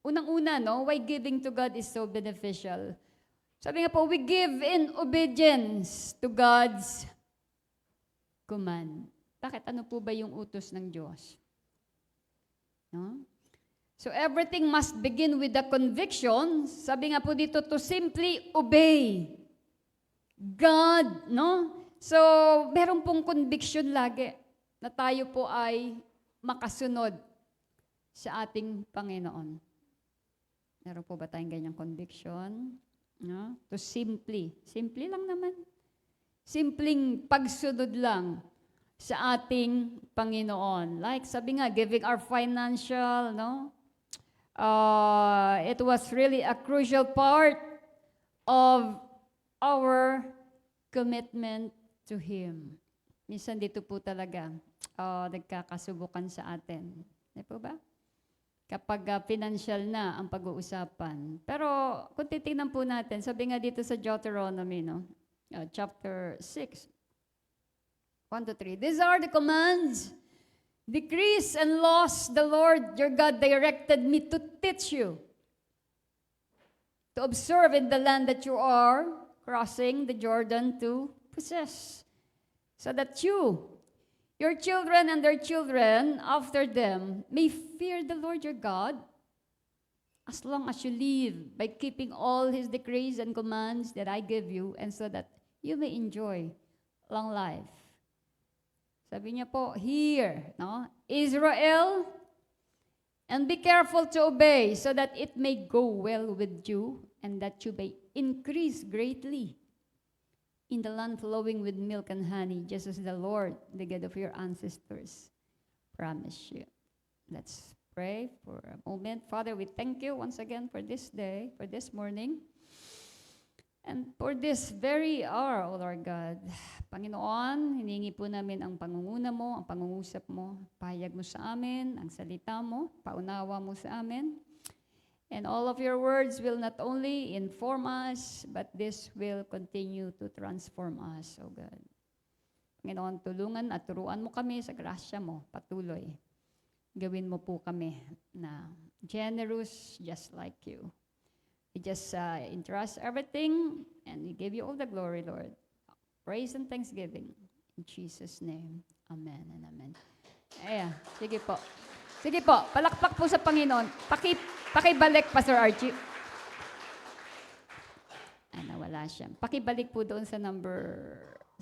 unang-una, no, why giving to God is so beneficial. Sabi nga po, we give in obedience to God's command. Bakit? Ano po ba yung utos ng Diyos? No? So everything must begin with the conviction. Sabi nga po dito, to simply obey God, no? So, meron pong conviction lagi na tayo po ay makasunod sa ating Panginoon. Meron po ba tayong ganyang conviction? No? To simply lang naman. Simpleng pagsunod lang sa ating Panginoon. Like sabi nga, giving our financial, no? It was really a crucial part of our commitment to Him. Minsan dito po talaga nagkakasubukan sa atin. Di po ba? Kapag financial na ang pag-uusapan. Pero kung titingnan po natin, sabi nga dito sa Deuteronomy, no? Chapter 6, 1-3. These are the commands, decrees, and laws the Lord your God directed me to teach you, to observe in the land that you are crossing the Jordan to possess, so that you, your children and their children after them, may fear the Lord your God as long as you live by keeping all His decrees and commands that I give you, and so that you may enjoy long life. Sabi niya po, hear, no? Israel, and be careful to obey so that it may go well with you and that you may increase greatly in the land flowing with milk and honey, just as the Lord, the God of your ancestors, promised you. Let's pray for a moment. Father, we thank you once again for this day, for this morning, and for this very hour, O Lord God. Panginoon, hiningi po namin ang pangunguna mo, ang pangungusap mo, pahayag mo sa amin, ang salita mo, paunawa mo sa amin. And all of your words will not only inform us, but this will continue to transform us, O God. Panginoon, tulungan at turuan mo kami sa grasya mo, patuloy. Gawin mo po kami na generous just like you. We just entrust everything and we give you all the glory, Lord. Praise and thanksgiving. In Jesus' name, amen and amen. Ayan, sige po. Sige po, palakpak po sa Panginoon. Pakibalik, Pastor Archie. Ay, nawala siya. Pakibalik po doon sa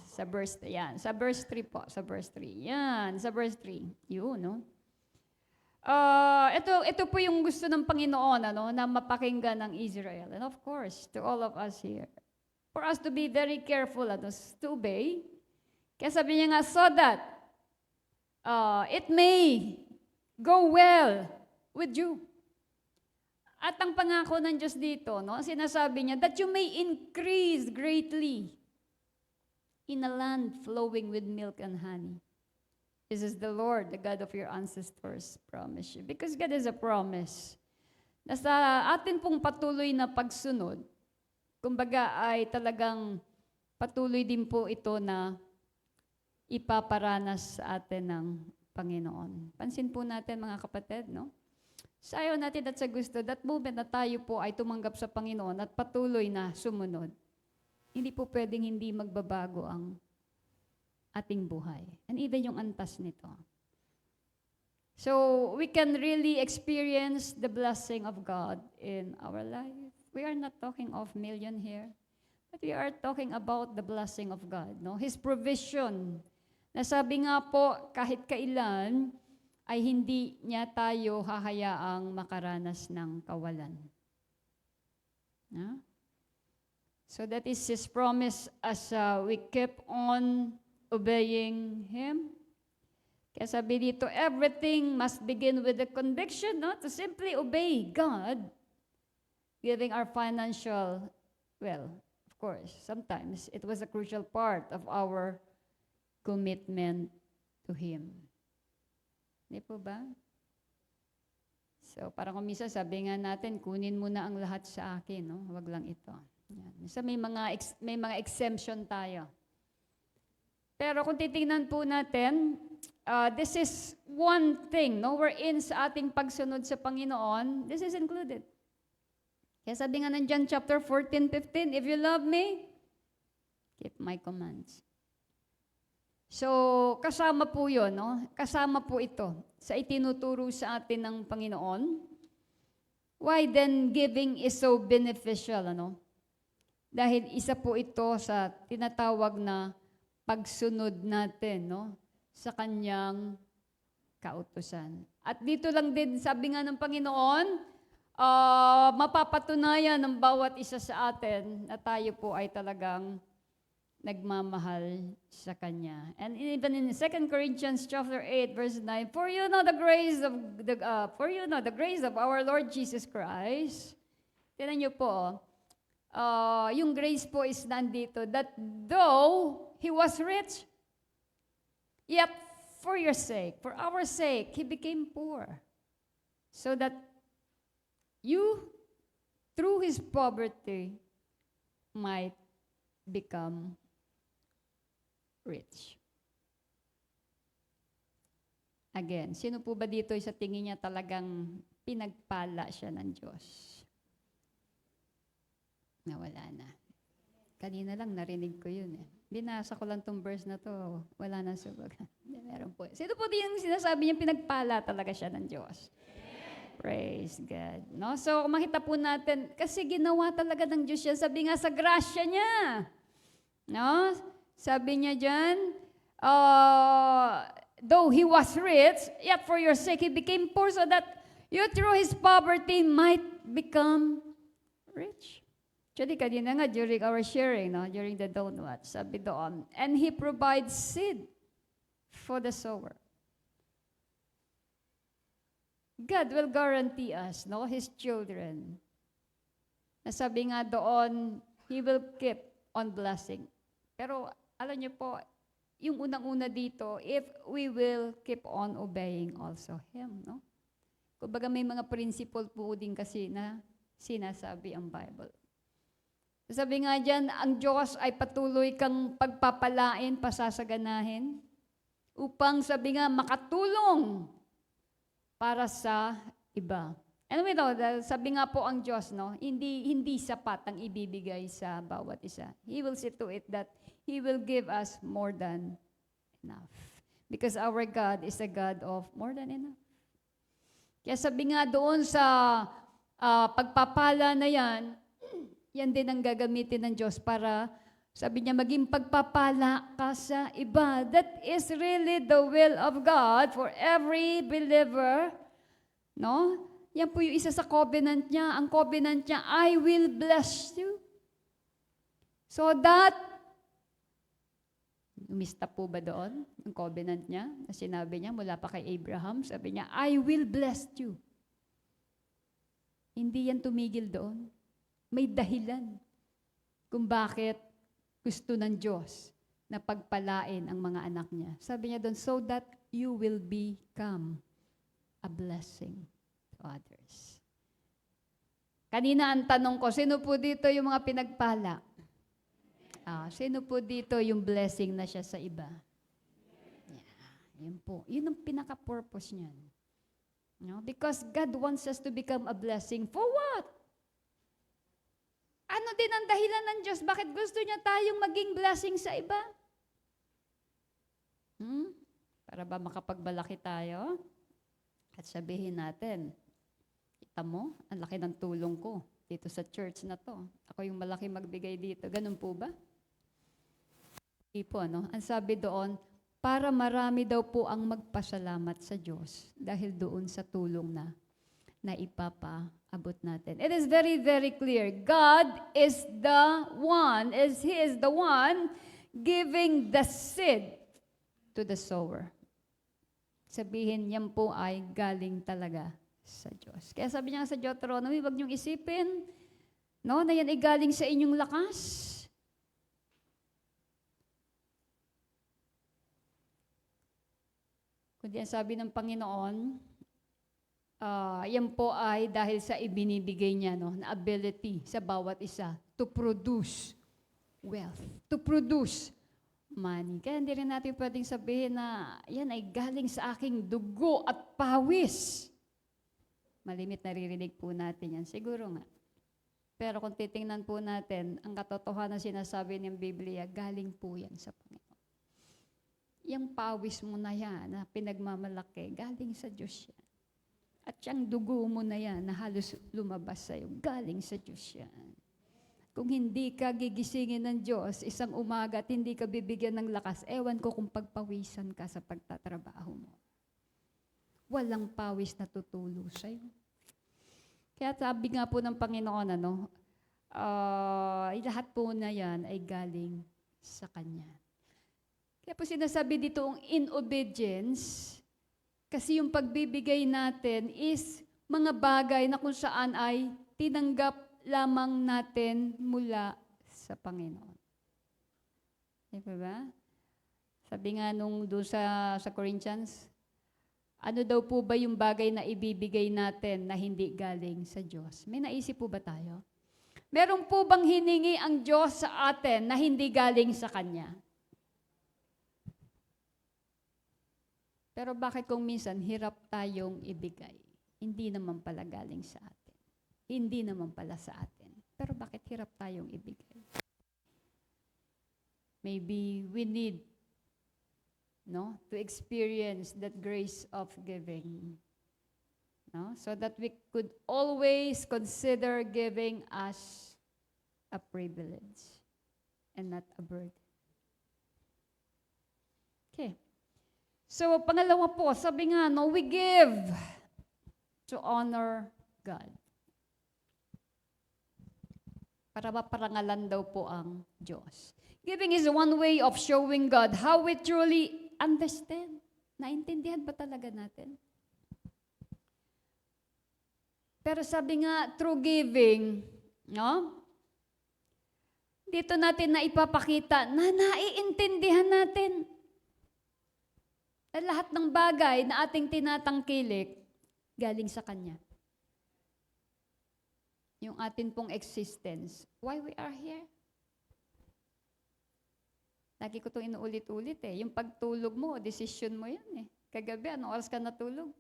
sa verse, yan. Sa verse 3 po, sa verse 3. Yan, sa verse 3. Yun, no? Ito po yung gusto ng Panginoon, ano, na mapakinggan ng Israel. And of course, to all of us here. For us to be very careful, ano, to obey. Kaya sabi niya nga, so that it may go well with you. At ang pangako ng Diyos dito, no, sinasabi niya, that you may increase greatly in a land flowing with milk and honey. This is the Lord, the God of your ancestors, promise you. Because God is a promise. Nasa atin pong patuloy na pagsunod, kumbaga ay talagang patuloy din po ito na ipaparanas sa atin ng Panginoon. Pansin po natin mga kapatid, no? Sayo natin at sa gusto, that moment na tayo po ay tumanggap sa Panginoon at patuloy na sumunod, hindi po pwedeng hindi magbabago ang ating buhay. And even yung antas nito. So, we can really experience the blessing of God in our life. We are not talking of million here. But we are talking about the blessing of God, no? His provision. Nasabi nga po, kahit kailan, ay hindi niya tayo hahayaang makaranas ng kawalan. No? So that is His promise as we keep on obeying Him. Kaya sabi dito, everything must begin with the conviction, no? To simply obey God, giving our financial, well, of course, sometimes it was a crucial part of our commitment to Him. Di po ba? So, parang kung minsan sabi nga natin, kunin mo na ang lahat sa akin, no? Huwag lang ito. Yan. Minsan may mga exemption tayo. Pero kung titingnan po natin, this is one thing, no? Wherein sa ating pagsunod sa Panginoon, this is included. Kaya sabi nga ng John chapter 14:15, if you love me, keep my commands. So, kasama po yun, no? Kasama po ito sa itinuturo sa atin ng Panginoon. Why then giving is so beneficial, ano? Dahil isa po ito sa tinatawag na pagsunod natin, no? Sa kanyang kautusan. At dito lang din, sabi nga ng Panginoon, mapapatunayan ng bawat isa sa atin na tayo po ay talagang nagmamahal sa Kanya. And even in 2 Corinthians chapter 8 verse 9, for you know the grace of our Lord Jesus Christ. Tingnan niyo po, yung grace po is nandito, that though He was rich, yet for your sake, for our sake, He became poor. So that you, through His poverty, might become rich. Again, sino po ba dito sa tingin niya talagang pinagpala siya ng Diyos? Nawala na. Kanina lang narinig ko yun eh. Binasa ko lang tong verse na to. Wala na subag. Meron po. Sino po din yung sinasabi niya pinagpala talaga siya ng Diyos? Praise God. No? So, makita po natin, kasi ginawa talaga ng Diyos yan. Sabi nga sa grasya niya. No? Sabi niya dyan, though He was rich, yet for your sake He became poor so that you through His poverty might become rich. Actually, kanina nga during our sharing, no, during the dawn watch, sabi doon, and He provides seed for the sower. God will guarantee us, no, His children. Nasabi nga doon, He will keep on blessing. Pero alam niyo po, yung unang-una dito, if we will keep on obeying also Him, no? Kumbaga may mga principle po din kasi na sinasabi ang Bible. Sabi nga dyan, ang Diyos ay patuloy kang pagpapalain, pasasaganahin, upang sabi nga makatulong para sa iba. And we know, sabi nga po ang Diyos, no, hindi sapat ang ibibigay sa bawat isa. He will see to it that He will give us more than enough. Because our God is a God of more than enough. Kaya sabi nga doon sa pagpapala na yan, yan din ang gagamitin ng Diyos para, sabi niya, maging pagpapala ka sa iba. That is really the will of God for every believer. No? Yan po yung isa sa covenant niya. Ang covenant niya, I will bless you. So that, umista po ba doon? Ang covenant niya, na sinabi niya mula pa kay Abraham, sabi niya, I will bless you. Hindi yan tumigil doon. May dahilan kung bakit gusto ng Diyos na pagpalain ang mga anak niya. Sabi niya doon, so that you will become a blessing to others. Kanina ang tanong ko, sino po dito yung mga pinagpala? Sino po dito yung blessing na siya sa iba? Yun po. Yun ang pinaka-purpose niyan. No? Because God wants us to become a blessing. For what? Ano din ang dahilan ng Diyos? Bakit gusto niya tayong maging blessing sa iba? Para ba makapagbalaki tayo? At sabihin natin, kita mo, ang laki ng tulong ko dito sa church na to. Ako yung malaki magbigay dito. Ganun po ba? Hindi po, ano? Ang sabi doon, para marami daw po ang magpasalamat sa Diyos dahil doon sa tulong na ipapaabot natin. It is very, very clear. God is the one, He is the one giving the seed to the sower. Sabihin, yan po ay galing talaga sa Diyos. Kaya sabi niya sa Deuteronomy, huwag niyong isipin, no, na yan ay galing sa inyong lakas. Kundi ang sabi ng Panginoon, yan po ay dahil sa ibinibigay niya, no, na ability sa bawat isa to produce wealth, to produce money. Kaya hindi rin natin pwedeng sabihin na yan ay galing sa aking dugo at pawis. Malimit naririnig po natin yan. Siguro nga. Pero kung titingnan po natin, ang katotohanan sinasabi ng Biblia, galing po yan sa Panginoon. Yung pawis mo na yan, na pinagmamalaki, galing sa Diyos yan. At yung dugo mo na yan, na halos lumabas sa'yo, galing sa Diyos yan. Kung hindi ka gigisingin ng Diyos, isang umaga at hindi ka bibigyan ng lakas, ewan ko kung pagpawisan ka sa pagtatrabaho mo. Walang pawis na tutulo sa'yo. Kaya sabi nga po ng Panginoon, lahat po na yan ay galing sa Kanya. Kaya po sinasabi dito ang in obedience, kasi yung pagbibigay natin is mga bagay na kung saan ay tinanggap lamang natin mula sa Panginoon. Di ba? Sabi nga nung doon sa Corinthians, ano daw po ba yung bagay na ibibigay natin na hindi galing sa Diyos? May naisip po ba tayo? Meron po bang hiningi ang Diyos sa atin na hindi galing sa Kanya? Pero bakit kung minsan hirap tayong ibigay? Hindi naman pala galing sa atin. Hindi naman pala sa atin. Pero bakit hirap tayong ibigay? Maybe we need to experience that grace of giving. So that we could always consider giving as a privilege and not a burden. Okay. So, pangalawa po, sabi nga, we give to honor God. Para maparangalan daw po ang Diyos. Giving is one way of showing God how we truly understand. Naintindihan ba talaga natin? Pero sabi nga, through giving, dito natin na ipapakita na naiintindihan natin. At lahat ng bagay na ating tinatangkilik, galing sa Kanya. Yung atin pong existence. Why we are here? Lagi ko itong inuulit-ulit Yung pagtulog mo, decision mo yan Kagabi, anong oras ka natulog?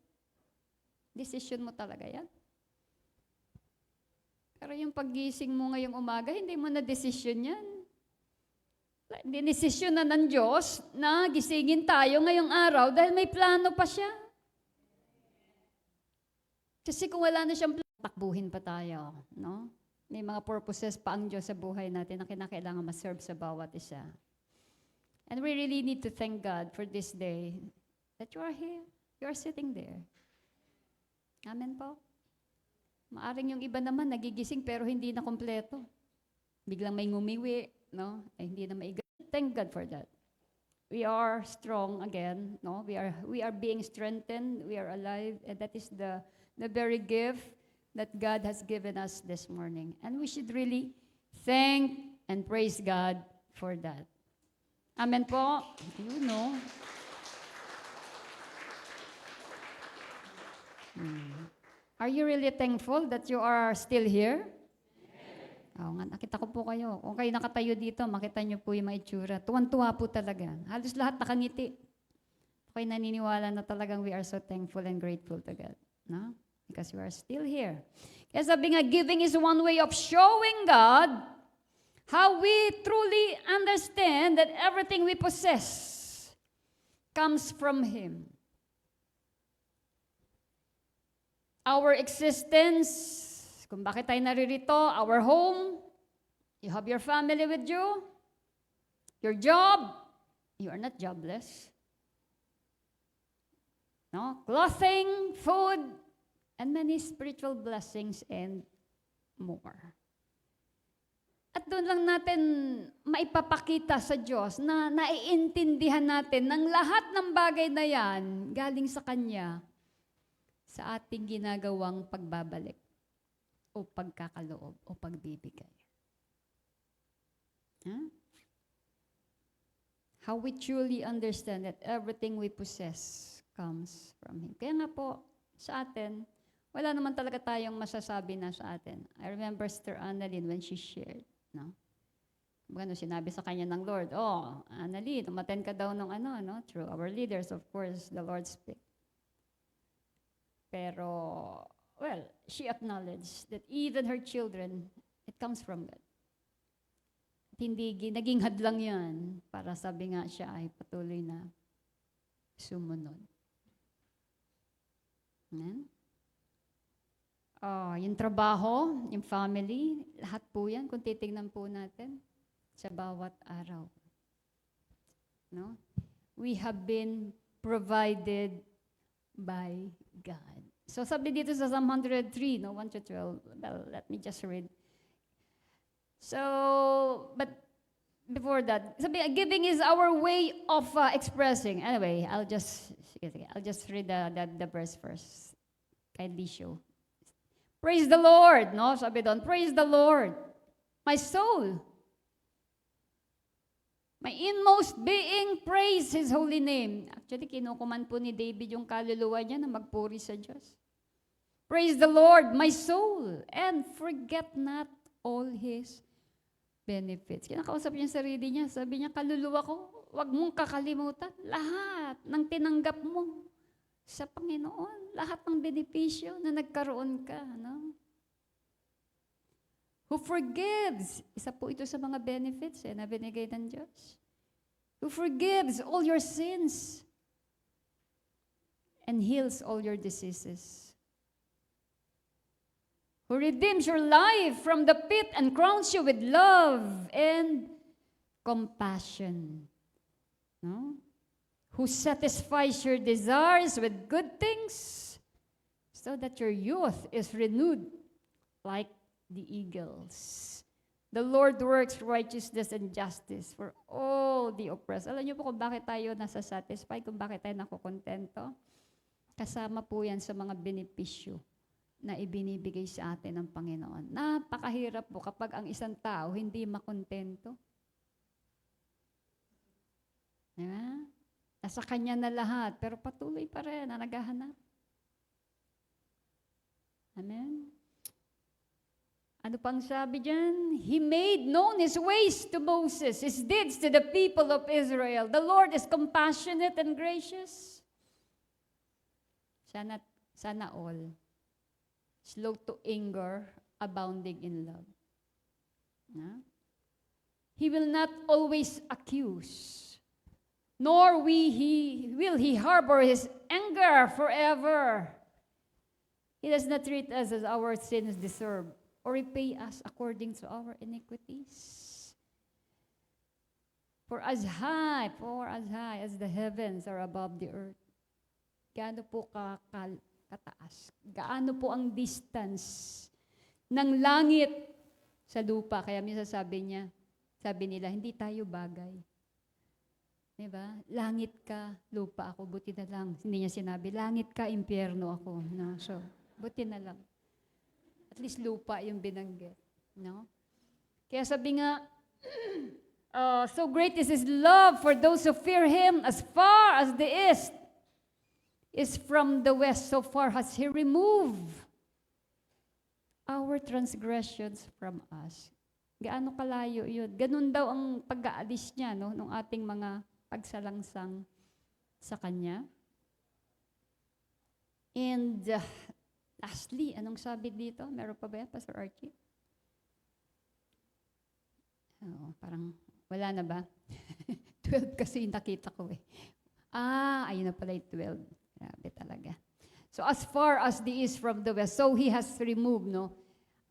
Decision mo talaga yan. Pero yung paggising mo ngayong umaga, hindi mo na decision yan. Dinesisyon na ng Diyos na gisingin tayo ngayong araw dahil may plano pa siya. Kasi kung wala na siyang plano, takbuhin pa tayo. May mga purposes pa ang Diyos sa buhay natin na kinakailangan ma-serve sa bawat isa. And we really need to thank God for this day that you are here. You are sitting there. Amen po. Maaring yung iba naman nagigising pero hindi na kompleto. Biglang may ngumiwi. Hindi na maiga. Thank God for that. We are strong again. We are being strengthened. We are alive, and that is the very gift that God has given us this morning. And we should really thank and praise God for that. Amen po. Are you really thankful that you are still here? Nakita ko po kayo. Kung kayo nakatayo dito, makita niyo po yung maitsura. Tuwan-tuwa po talaga. Halos lahat nakangiti. Ako'y naniniwala na talagang we are so thankful and grateful to God. Because we are still here. Kaya sabi nga, giving is one way of showing God how we truly understand that everything we possess comes from Him. Our existence Kung bakit tayo naririto, our home, you have your family with you, your job, you are not jobless. No? Clothing, food, and many spiritual blessings and more. At doon lang natin maipapakita sa Diyos na naiintindihan natin ng lahat ng bagay na yan galing sa Kanya sa ating ginagawang pagbabalik o pagkakaloob o pagbibigay. Huh? How we truly understand that everything we possess comes from Him. Kaya nga po, sa atin, wala naman talaga tayong masasabi na sa atin. I remember Sister Annalyn when she shared, no? Bueno, sinabi sa kanya ng Lord, Annalyn, umattend ka daw ng through our leaders, of course, the Lord speak. Pero, well, she acknowledged that even her children, it comes from God. At hindi naging hadlang yan para sabi nga siya ay patuloy na sumunod. Amen? Yung trabaho, yung family, lahat po yan, kung titignan po natin, sa bawat araw. No? We have been provided by God. So sabi dito sa Psalm 103, 1 to 12, well, let me just read. So, but before that, sabi, giving is our way of expressing. Anyway, I'll just read the verse first. Kindly show. Praise the Lord, no? Sabi doon, praise the Lord, my soul. My inmost being, praise His holy name. Actually, kinukuman po ni David yung kaluluwa niya na magpuri sa Diyos. Praise the Lord, my soul, and forget not all His benefits. Kinakausap niya yung sarili niya. Sabi niya, kaluluwa ko, huwag mong kakalimutan lahat ng tinanggap mo sa Panginoon. Lahat ng benepisyo na nagkaroon ka. No? Who forgives. Isa po ito sa mga benefits na binigay ng Diyos. Who forgives all your sins and heals all your diseases. Who redeems your life from the pit and crowns you with love and compassion. No? Who satisfies your desires with good things so that your youth is renewed like the eagles. The Lord works righteousness and justice for all the oppressed. Alam niyo po kung bakit tayo nasa-satisfy, kung bakit tayo nakukontento? Kasama po yan sa mga benepisyo na ibinibigay sa atin ng Panginoon. Napakahirap po kapag ang isang tao hindi makontento. Diba? Nasa Kanya na lahat, pero patuloy pa rin na naghahanap. Amen? Ano pang sabi dyan? He made known His ways to Moses, His deeds to the people of Israel. The Lord is compassionate and gracious. Sana all. Slow to anger, abounding in love. Na? He will not always accuse, nor will He harbor His anger forever. He does not treat us as our sins deserve, or repay us according to our iniquities. For as high as the heavens are above the earth, gaano po kataas, gaano po ang distance ng langit sa lupa. Kaya minsan sabi nila, hindi tayo bagay. Diba? Langit ka, lupa ako, buti na lang. Hindi niya sinabi, langit ka, impyerno ako. No? So, buti na lang. At least lupa yung binanggit. No? Kaya sabi nga, so great is His love for those who fear Him, as far as the east is from the west, so far has He removed our transgressions from us. Gaano kalayo yun? Ganun daw ang pag-aalis niya, no, ng ating mga pagsalangsang sa Kanya. And lastly, anong sabi dito? Meron pa ba yan, Pastor Archie? Parang wala na ba? 12 kasi nakita ko eh. Ayun na pala yung 12. Grabe talaga. So as far as the east from the west, so He has removed, no?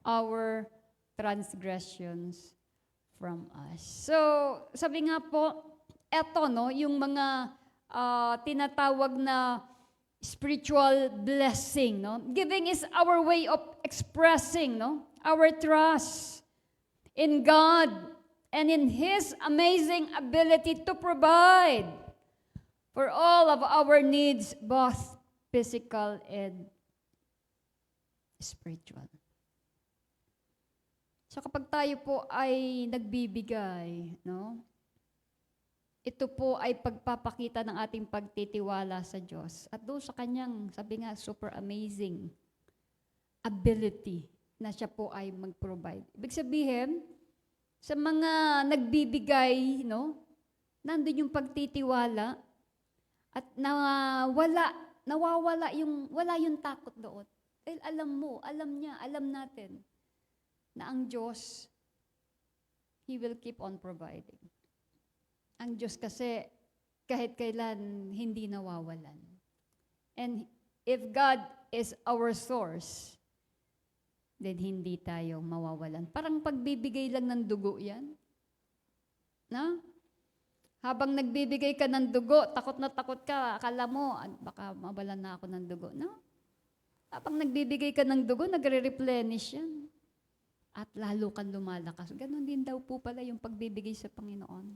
our transgressions from us. So, sabi nga po, eto, no, yung mga tinatawag na spiritual blessing, no? Giving is our way of expressing, no, our trust in God and in His amazing ability to provide for all of our needs, both physical and spiritual. So kapag tayo po ay nagbibigay, no? Ito po ay pagpapakita ng ating pagtitiwala sa Diyos. At doon sa kanyang, sabi nga, super amazing ability na siya po ay mag-provide. Ibig sabihin, sa mga nagbibigay, no? Nandun yung pagtitiwala at wala yung takot doon. Dahil alam mo, alam niya, alam natin na ang Diyos, He will keep on providing. Ang Diyos kasi kahit kailan hindi nawawalan. And if God is our source, then hindi tayo mawawalan. Parang pagbibigay lang ng dugo yan. No? Habang nagbibigay ka ng dugo, takot na takot ka, akala mo, baka mawalan na ako ng dugo. No? Habang nagbibigay ka ng dugo, nagre-replenish yan. At lalo kang lumalakas. Ganon din daw po pala yung pagbibigay sa Panginoon.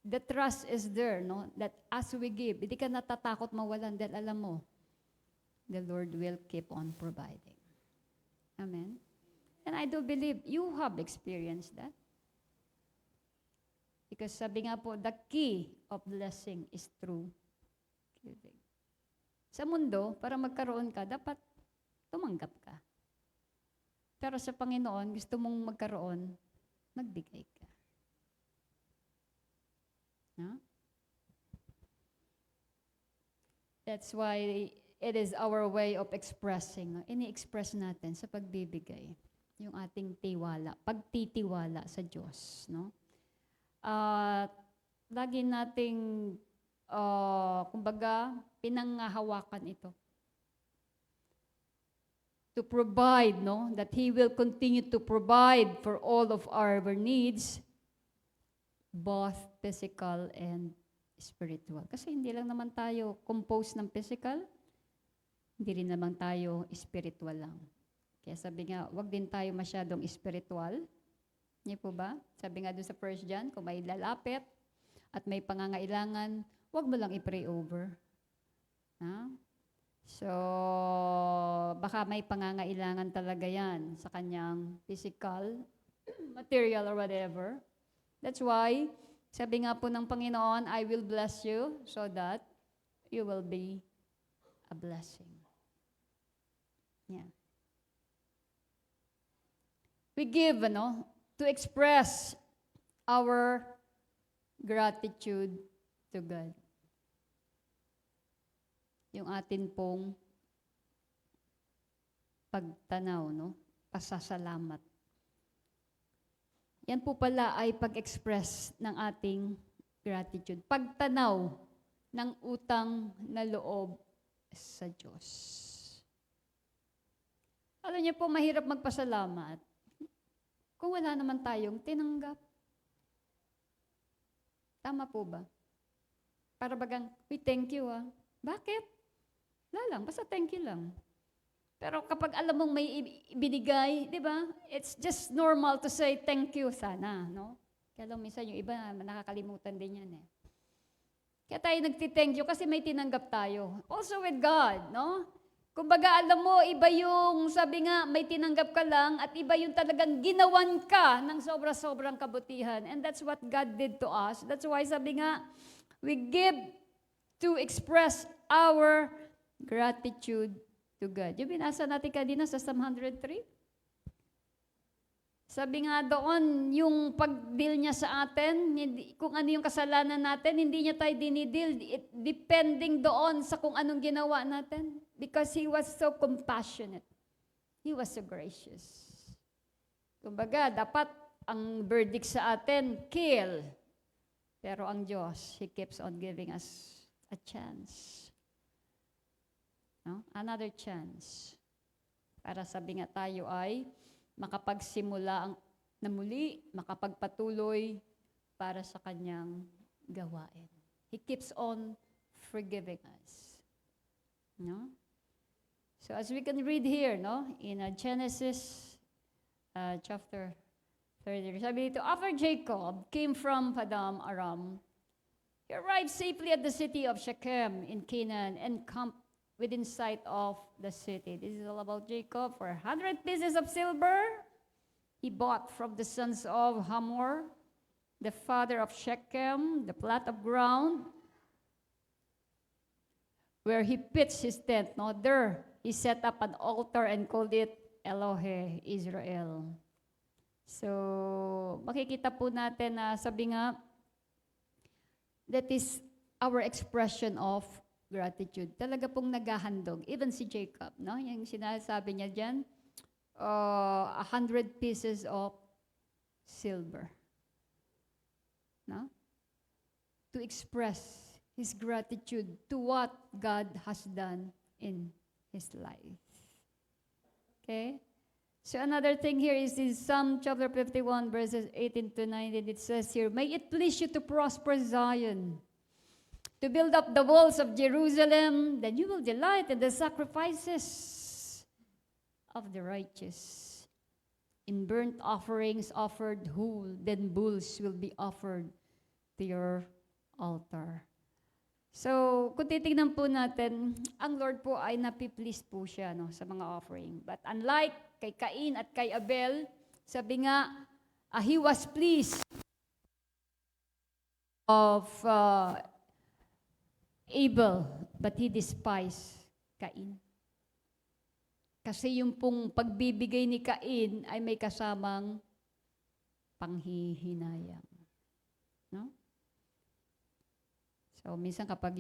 The trust is there, no? That as we give, hindi ka natatakot mawalan dahil alam mo, the Lord will keep on providing. Amen? And I do believe you have experienced that. Because sabi nga po, the key of blessing is through giving. Sa mundo, para magkaroon ka, dapat tumanggap ka. Pero sa Panginoon, gusto mong magkaroon, magbigay ka. No? That's why it is our way of expressing. Ini-express natin sa pagbibigay yung ating tiwala, pagtitiwala sa Diyos. No? Lagi nating, kumbaga, pinanghahawakan ito. To provide, no? That He will continue to provide for all of our needs, both physical and spiritual. Kasi hindi lang naman tayo composed ng physical, hindi rin naman tayo spiritual lang. Kaya sabi nga, wag din tayo masyadong spiritual. Hindi po ba? Sabi nga doon sa 1 John, kung may lalapit at may pangangailangan, wag mo lang i-pray over. Ha? So, baka may pangangailangan talaga yan sa kanyang physical, material, or whatever. That's why, sabi nga po ng Panginoon, I will bless you so that you will be a blessing. Yeah. We give, to express our gratitude to God. Yung atin pong pagtanaw, pasasalamat. Yan po pala ay pag-express ng ating gratitude. Pagtanaw ng utang na loob sa Diyos. Alam niyo po, mahirap magpasalamat kung wala naman tayong tinanggap. Tama po ba? Para bagang, we thank you Bakit? Wala lang, basta thank you lang. Pero kapag alam mong may ibinigay, di ba? It's just normal to say thank you sana, no? Kaya lang minsan yung iba nakakalimutan din yan Kaya tayo nagti-thank you kasi may tinanggap tayo. Also with God, no? Kumbaga alam mo, iba yung sabi nga, may tinanggap ka lang at iba yung talagang ginawan ka ng sobra-sobrang kabutihan. And that's what God did to us. That's why sabi nga, we give to express our gratitude to God. Yung binasa natin kanina sa Psalm 103. Sabi nga doon, yung pag-deal niya sa atin, kung ano yung kasalanan natin, hindi niya tayo dinidil. Depending doon sa kung anong ginawa natin. Because He was so compassionate. He was so gracious. Kumbaga, dapat ang verdict sa atin, kill. Pero ang Diyos, He keeps on giving us a chance. No? Another chance. para sabi nga tayo ay makapagsimula na muli, makapagpatuloy para sa kanyang gawain. He keeps on forgiving us. No? So as we can read here, no, in Genesis chapter 30, sabi dito, after Jacob came from Padam Aram, he arrived safely at the city of Shechem in Canaan and camped within sight of the city. This is all about Jacob. For 100 pieces of silver, he bought from the sons of Hamor, the father of Shechem, the plot of ground where he pitched his tent. No, there he set up an altar and called it Elohe Israel. So, makikita po natin na sabi nga, that is our expression of gratitude. Talaga pong naghahandog. Even si Jacob, no? Yung sinasabi niya dyan, 100 pieces of silver. No? To express his gratitude to what God has done in his life. Okay? So another thing here is in Psalm chapter 51, verses 18 to 19, it says here, may it please you to prosper Zion, to build up the walls of Jerusalem, then you will delight in the sacrifices of the righteous. In burnt offerings offered whole, then bulls will be offered to your altar. So, kung titignan po natin, ang Lord po ay napiplease po siya no, sa mga offering. But unlike kay Cain at kay Abel, sabi nga, he was pleased of Abel, but he despised Cain. Kasi yung pong pagbibigay ni Cain ay may kasamang panghihinayang. No? So, minsan kapag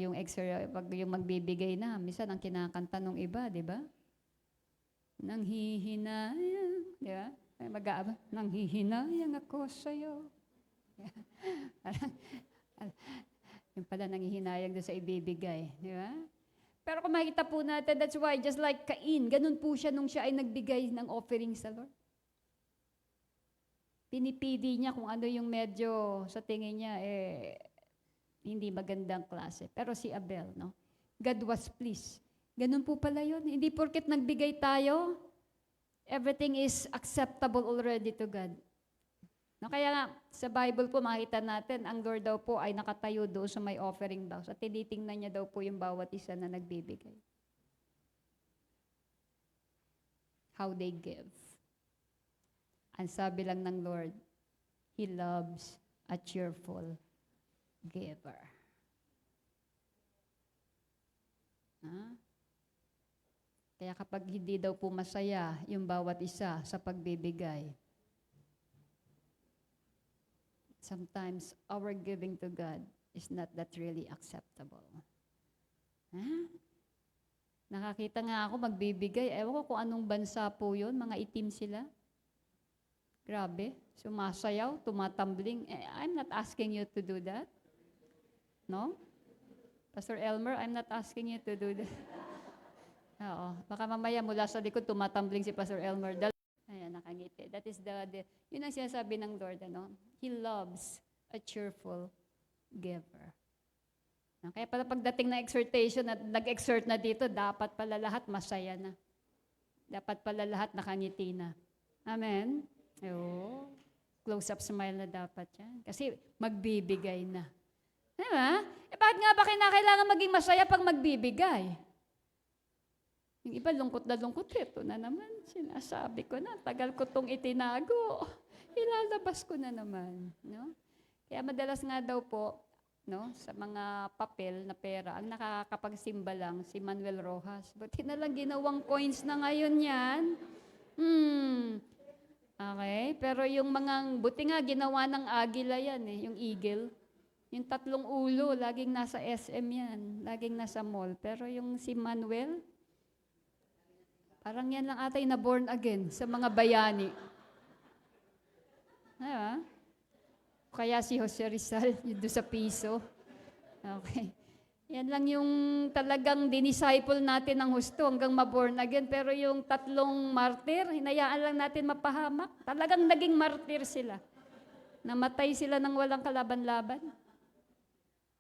pag yung magbibigay na, minsan ang kinakanta ng iba, di ba? Nang hihinayang, di ba? May mag-aaba, nang hihinayang ako sa'yo. Yung pala nanghihinayang doon sa ibibigay, di ba? Pero kung makikita po natin, that's why, just like Cain, ganun po siya nung siya ay nagbigay ng offering sa Lord. Pinipili niya kung ano yung medyo sa tingin niya, hindi magandang klase. Pero si Abel, no? God was pleased. Ganun po pala yun. Hindi porket nagbigay tayo, everything is acceptable already to God. No, kaya nga, sa Bible po makita natin, ang Lord daw po ay nakatayo doon sa may offering box at tinitingnan niya daw po yung bawat isa na nagbibigay. How they give. Ang sabi lang ng Lord, He loves a cheerful giver. Kaya kapag hindi daw po masaya yung bawat isa sa pagbibigay, sometimes our giving to God is not that really acceptable. Nakakita nga ako magbibigay. Ewan ko kung anong bansa po yun. Mga itim sila. Grabe. Sumasayaw, tumatambling. I'm not asking you to do that. No? Pastor Elmer, I'm not asking you to do that. Oo. Baka mamaya mula sa likod tumatambling si Pastor Elmer. Ayan, nakangiti. That is yun ang sinasabi ng Lord, ano? He loves a cheerful giver. Kaya pala pagdating na exhortation at nag-exhort na dito, dapat pala lahat masaya na. Dapat pala lahat nakangiti na. Amen? Oo. Close-up smile na dapat yan. Kasi magbibigay na. Diba? Bakit nga ba kailangan maging masaya pag magbibigay? Yung iba lungkot na lungkot. Ito na naman. Sinasabi ko na. Tagal ko itong itinago. Ilalabas ko na naman. No? Kaya madalas nga daw po, no, sa mga papel na pera, ang nakakapagsimba lang si Manuel Rojas. Buti na lang ginawang coins na ngayon yan. Okay, pero yung buti nga ginawa ng agila yan yung eagle. Yung 3 ulo, laging nasa SM yan, laging nasa mall. Pero yung si Manuel, parang yan lang ata yung na-born again sa mga bayani. Diba? Kaya si Jose Rizal, yun doon sa piso. Okay. Yan lang yung talagang dinisciple natin ng husto hanggang ma-born again. Pero yung tatlong martir, hinayaan lang natin mapahamak. Talagang naging martir sila. Namatay sila ng walang kalaban-laban.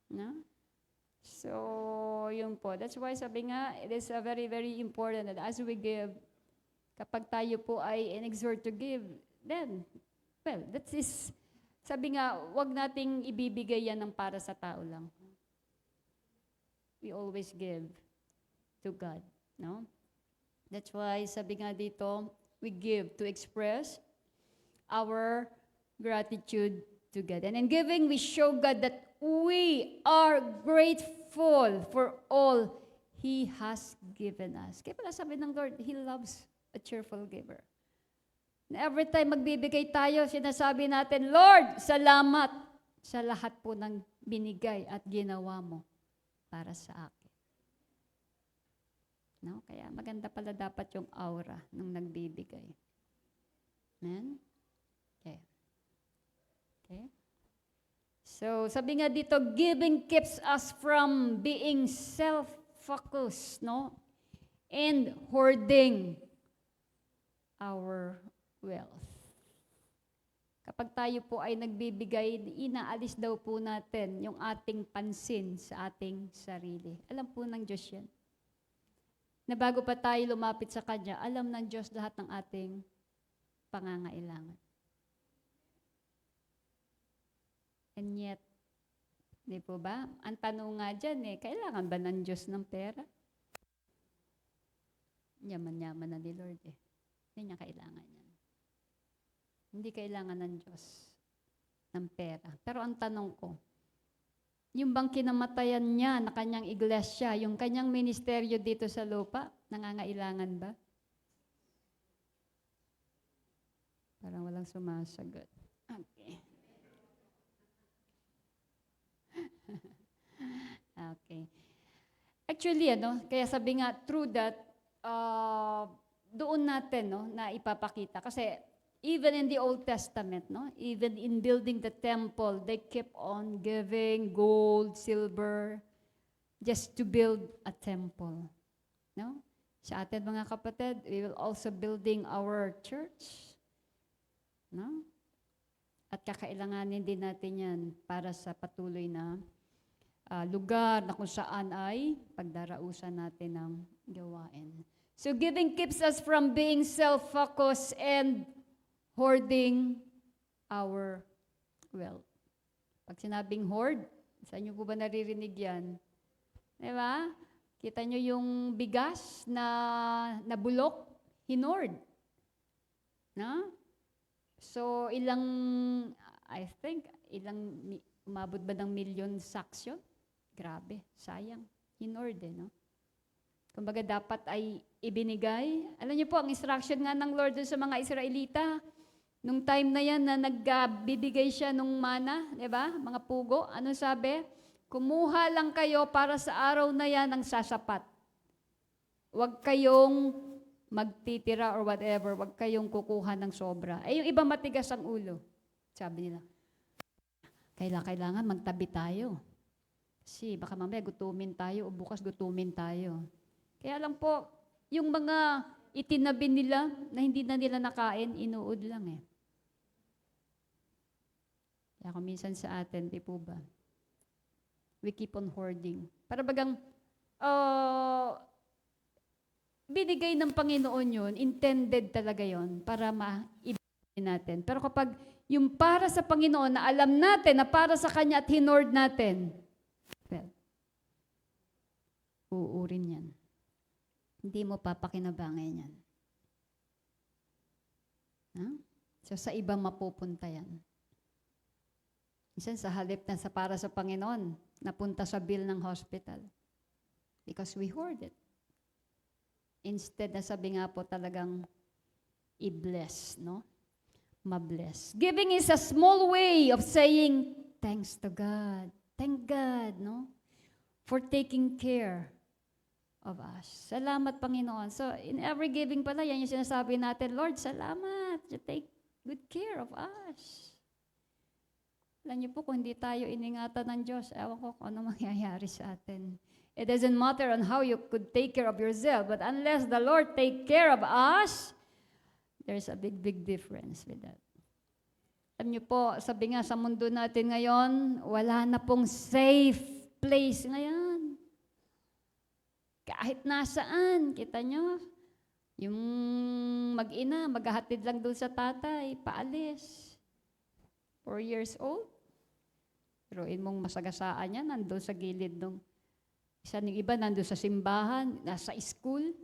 No? So, yun po. That's why sabi nga, it is very, very important that as we give, kapag tayo po ay in-exhort to give, then, well, that is, sabi nga, wag nating ibibigay yan ng para sa tao lang. We always give to God, no? That's why, sabi nga dito, we give to express our gratitude to God. And in giving, we show God that we are grateful for all He has given us. Kaya pala sabi ng Lord, He loves a cheerful giver. And every time magbibigay tayo, sinasabi natin, Lord, salamat sa lahat po ng binigay at ginawa mo para sa akin. No? Kaya maganda pala dapat yung aura ng nagbibigay. Amen? Okay. Okay? So, sabi nga dito, giving keeps us from being self-focused, no? And hoarding our wealth. Kapag tayo po ay nagbibigay, inaalis daw po natin yung ating pansin sa ating sarili. Alam po ng Diyos yan. Na bago pa tayo lumapit sa Kanya, alam ng Diyos lahat ng ating pangangailangan. And yet, di po ba? Ang tanong nga dyan kailangan ba ng Diyos ng pera? Yaman-yaman na ni Lord Hindi niya kailangan yan. Hindi kailangan ng Diyos ng pera. Pero ang tanong ko, yung bang kinamatayan niya na kanyang iglesia, yung kanyang ministeryo dito sa lupa, nangangailangan ba? Parang walang sumasagot. Okay. Okay. Actually, kaya sabi nga, through that, doon natin, na ipapakita. Kasi, even in the Old Testament, even in building the temple, they keep on giving gold, silver, just to build a temple. No? Sa atin mga kapatid, we will also building our church. No? At kakailanganin din natin yan para sa patuloy na lugar na kung saan ay pagdarausan natin ng gawain. So giving keeps us from being self-focused and hoarding our wealth. Pag sinabing hoard, saan niyo po ba naririnig yan? Diba? Kita niyo yung bigas na bulok, hinord. Na? So, umabot ba ng million sacks yun? Grabe, sayang. Hinord no? Kumbaga dapat ay ibinigay. Alam niyo po, ang instruction nga ng Lord dun sa mga Israelita, nung time na yan na nagbibigay siya nung mana, di ba? Mga pugo, ano sabi? Kumuha lang kayo para sa araw na yan ng sasapat. Huwag kayong magtitira or whatever, huwag kayong kukuha ng sobra. Yung iba matigas ang ulo. Sabi nila, kailangan magtabi tayo. Kasi baka mamaya gutumin tayo o bukas gutumin tayo. Kaya lang po, yung mga itinabi nila na hindi na nila nakain, inuod lang Kaya kung minsan sa atin, di po ba? We keep on hoarding. Para bagang, binigay ng Panginoon yun, intended talaga yun, para maibigay natin. Pero kapag yung para sa Panginoon, na alam natin na para sa Kanya at hinord natin, well, uurin yan. Hindi mo papakinabangin yan. So sa iba mapupunta yan. Minsan sa halip na sa para sa Panginoon, napunta sa bill ng hospital. Because we hoard it. Instead na sabi nga po talagang i-bless, Ma-bless. Giving is a small way of saying thanks to God. Thank God, for taking care of us. Salamat, Panginoon. So, in every giving pala, yan yung sinasabi natin, Lord, salamat. You take good care of us. Alam niyo po, kung hindi tayo iningatan ng Diyos, ewan ko kung ano mangyayari sa atin. It doesn't matter on how you could take care of yourself, but unless the Lord take care of us, there's a big, big difference with that. Alam niyo po, sabi nga sa mundo natin ngayon, wala na pong safe place ngayon. Kahit nasaan, kita nyo, yung mag-ina, maghahatid lang doon sa tatay, paalis. 4 years old. Piruin mong masagasaan niya, nandun sa gilid nung isa ng iba, nandun sa simbahan, nasa school.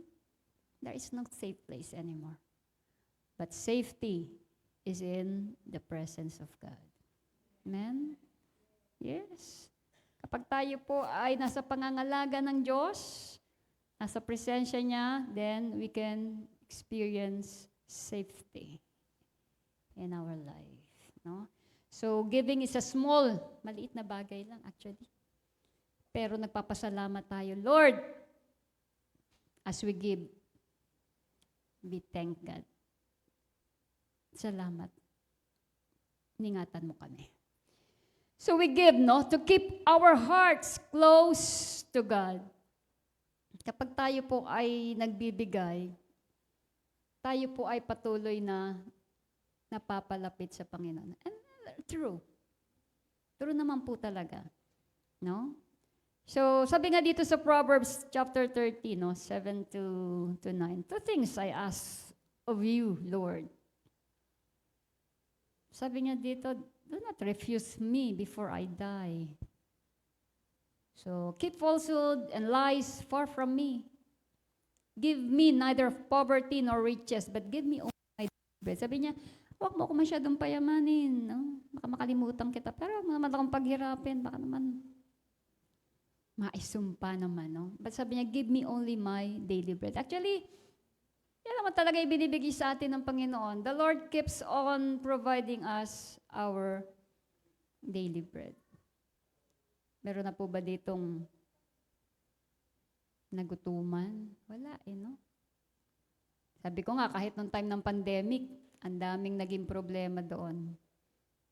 There is no safe place anymore. But safety is in the presence of God. Amen? Yes. Kapag tayo po ay nasa pangangalaga ng Diyos, nasa presensya niya, then we can experience safety in our life. No? So, giving is a small, maliit na bagay lang actually. Pero nagpapasalamat tayo, Lord, as we give, we thank God. Salamat. Ingatan mo kami. So we give, no, to keep our hearts close to God. Kapag tayo po ay nagbibigay, tayo po ay patuloy na napapalapit sa Panginoon. And true. True naman po talaga. No? So, sabi nga dito sa Proverbs chapter 30, no, 7 to 9, 2 things I ask of you, Lord. Sabi nga dito, do not refuse me before I die. So, keep falsehood and lies far from me. Give me neither poverty nor riches, but give me only my bread. Sabi niya, huwag mo ako masyadong payamanin. No? Baka makalimutan kita. Pero huwag mo naman akong paghirapin. Baka naman maisumpa naman. No? But sabi niya, give me only my daily bread. Actually, yan naman talaga ibinibigay sa atin ng Panginoon. The Lord keeps on providing us our daily bread. Meron na po ba ditong nagutuman? Wala no? Sabi ko nga, kahit nung time ng pandemic, ang daming naging problema doon.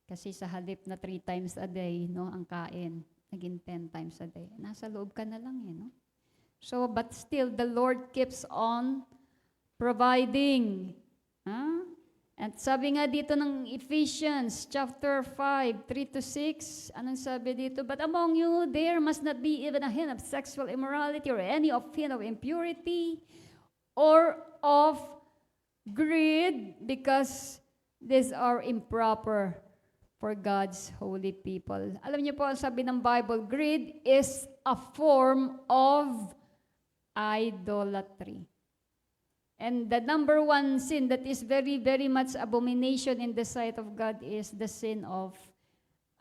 Kasi sa halip na 3 times a day, no, ang kain, naging 10 times a day. Nasa loob ka na lang no? So, but still, the Lord keeps on providing. Huh? At sabi nga dito ng Ephesians chapter 5, 3 to 6, anong sabi dito? But among you, there must not be even a hint of sexual immorality or any of hint of impurity or of greed, because these are improper for God's holy people. Alam niyo po, ang sabi ng Bible, greed is a form of idolatry. And the number one sin that is very, very much abomination in the sight of God is the sin of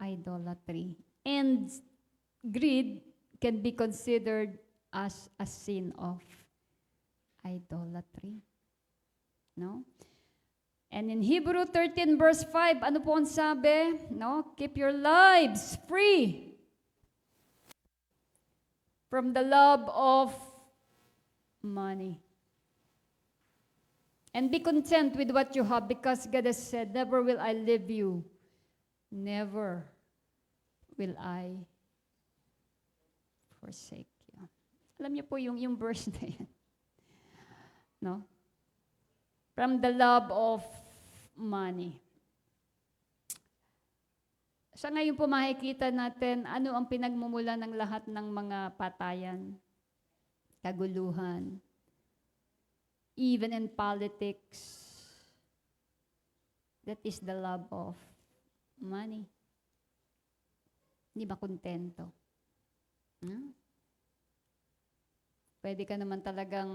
idolatry. And greed can be considered as a sin of idolatry. No? And in Hebrew 13 verse 5, ano po ang sabi? No? Keep your lives free from the love of money. And be content with what you have, because God has said, never will I leave you. Never will I forsake you. Alam niyo po yung verse na yan. No? From the love of money. Sa ngayon po makikita natin ano ang pinagmumula ng lahat ng mga patayan, kaguluhan, even in politics. That is the love of money. Hindi ba kontento? Pwede ka naman talagang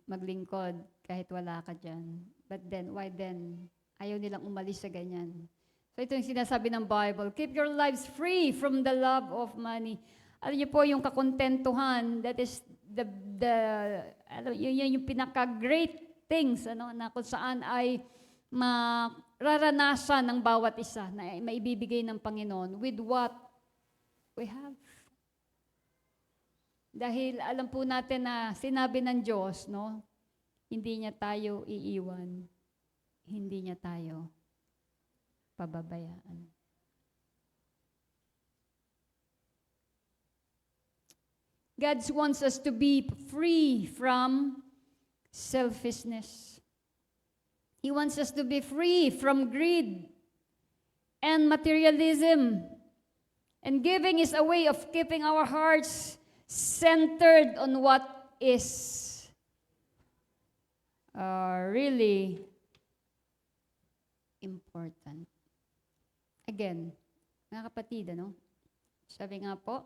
maglingkod kahit wala ka dyan. But then, why then? Ayaw nilang umalis sa ganyan. So ito yung sinasabi ng Bible, keep your lives free from the love of money. Alam niyo po, yung kakontentuhan, that is yung pinaka-great things, na kung saan ay mararanasan ng bawat isa, na maibibigay ng Panginoon with what we have. Dahil alam po natin na sinabi ng Diyos, no, hindi niya tayo iiwan, hindi niya tayo pababayaan. God wants us to be free from selfishness. He wants us to be free from greed and materialism. And giving is a way of keeping our hearts centered on what is really important. Again, mga kapatid, sabi nga po,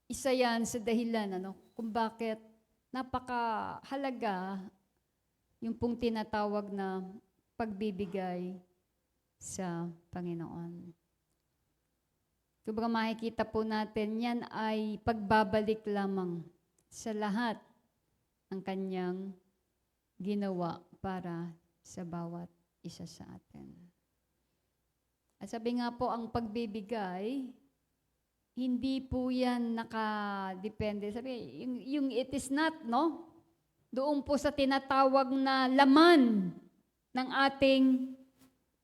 isa yan sa dahilan kung bakit napakahalaga yung pong tinatawag na pagbibigay sa Panginoon. Kung makikita po natin, yan ay pagbabalik lamang sa lahat ng kanyang ginawa para sa bawat isa sa atin. At sabi nga po, ang pagbibigay, hindi po yan nakadepende. Sabi, yung it is not, doon po sa tinatawag na laman ng ating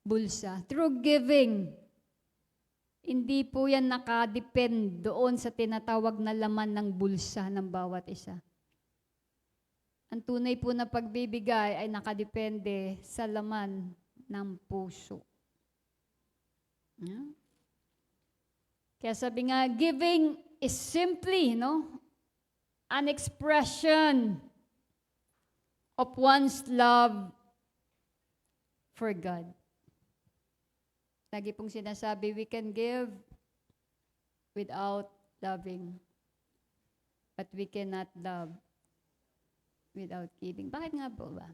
bulsa. Through giving, hindi po yan nakadepend doon sa tinatawag na laman ng bulsa ng bawat isa. Ang tunay po na pagbibigay ay nakadepende sa laman ng puso. Yeah? Kaya sabi nga, giving is simply, an expression of one's love for God. Lagi pong sinasabi, we can give without loving, but we cannot love without giving. Bakit nga po ba?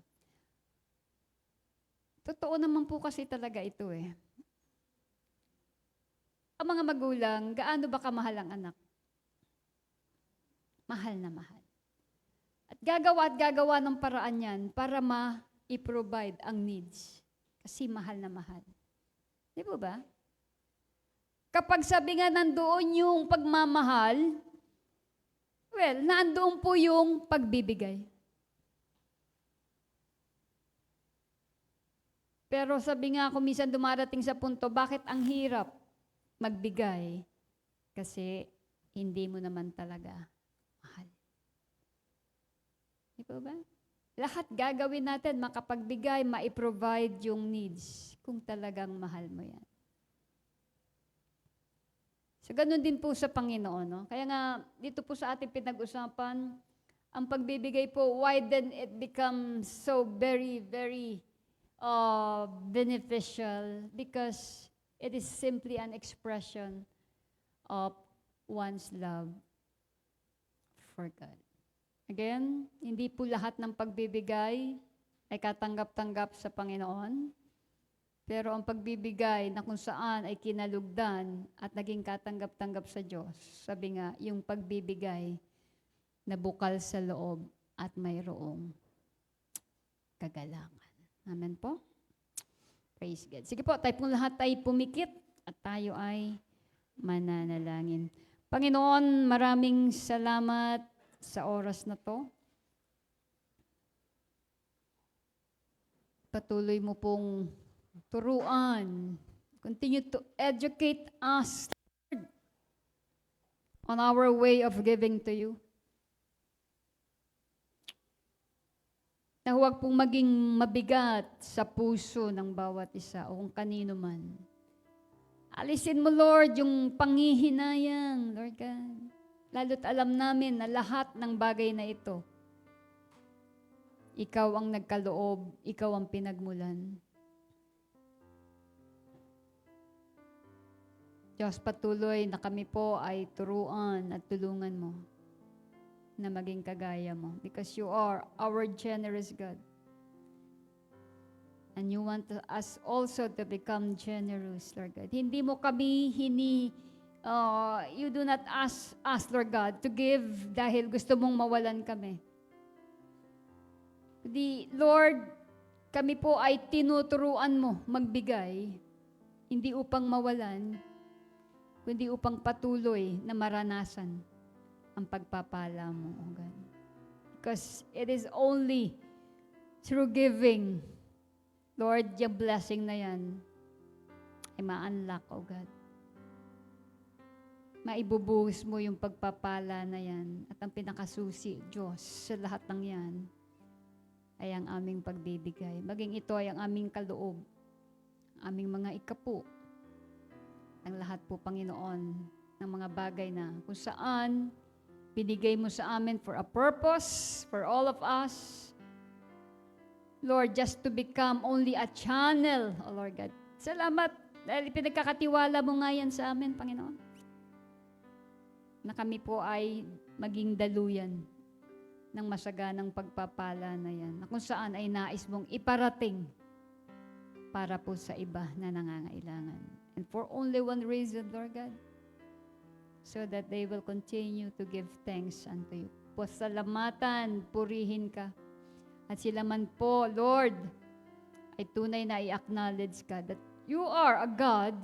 Totoo naman po kasi talaga ito eh. Ang mga magulang, gaano ba kamahal ang anak? Mahal na mahal. At gagawa ng paraan yan para ma-provide ang needs. Kasi mahal na mahal. Di po ba? Kapag sabi nga nandoon yung pagmamahal, well, nandoon po yung pagbibigay. Pero sabi nga kung minsan dumarating sa punto, bakit ang hirap magbigay? Kasi hindi mo naman talaga mahal. Di po ba? Lahat gagawin natin, makapagbigay, ma-provide yung needs kung talagang mahal mo yan. So, ganun din po sa Panginoon. Kaya nga, dito po sa ating pinag-usapan, ang pagbibigay po, why then it becomes so very, very beneficial? Because it is simply an expression of one's love for God. Again, hindi po lahat ng pagbibigay ay katanggap-tanggap sa Panginoon. Pero ang pagbibigay na kung saan ay kinalugdan at naging katanggap-tanggap sa Diyos, sabi nga, yung pagbibigay na bukal sa loob at mayroong kagalangan. Amen po? Praise God. Sige po, tayo pong lahat ay pumikit at tayo ay mananalangin. Panginoon, maraming salamat sa oras na to. Patuloy mo pong turuan. Continue to educate us, Lord, on our way of giving to you. Na huwag pong maging mabigat sa puso ng bawat isa o kung kanino man. Alisin mo, Lord, yung panghihinayang, Lord God. Lalo't alam namin na lahat ng bagay na ito, ikaw ang nagkaloob, ikaw ang pinagmulan. Diyos, patuloy na kami po ay turuan at tulungan mo na maging kagaya mo. Because you are our generous God. And you want us also to become generous, Lord God. Hindi mo kami you do not ask us, Lord God, to give dahil gusto mong mawalan kami. Lord, kami po ay tinuturuan mo magbigay, hindi upang mawalan, kundi upang patuloy na maranasan ang pagpapala mo, O God. Because it is only through giving, Lord, yung blessing na yan ay ma-unlock, O God. maibubuhos mo yung pagpapala na yan. At ang pinakasusi, Diyos, sa lahat ng yan, ay ang aming pagbibigay. Maging ito ay ang aming kaloob, aming mga ikapu, ang lahat po, Panginoon, ng mga bagay na kung saan binigay mo sa amin for a purpose, for all of us, Lord, just to become only a channel, oh Lord God. Salamat dahil pinagkakatiwala mo nga yan sa amin, Panginoon. Na kami po ay maging daluyan ng masaganang pagpapala na yan, na kung saan ay nais mong iparating para po sa iba na nangangailangan. And for only one reason, Lord God, so that they will continue to give thanks unto you. Pasalamatan, purihin ka. At sila man po, Lord, ay tunay na i-acknowledge ka that you are a God.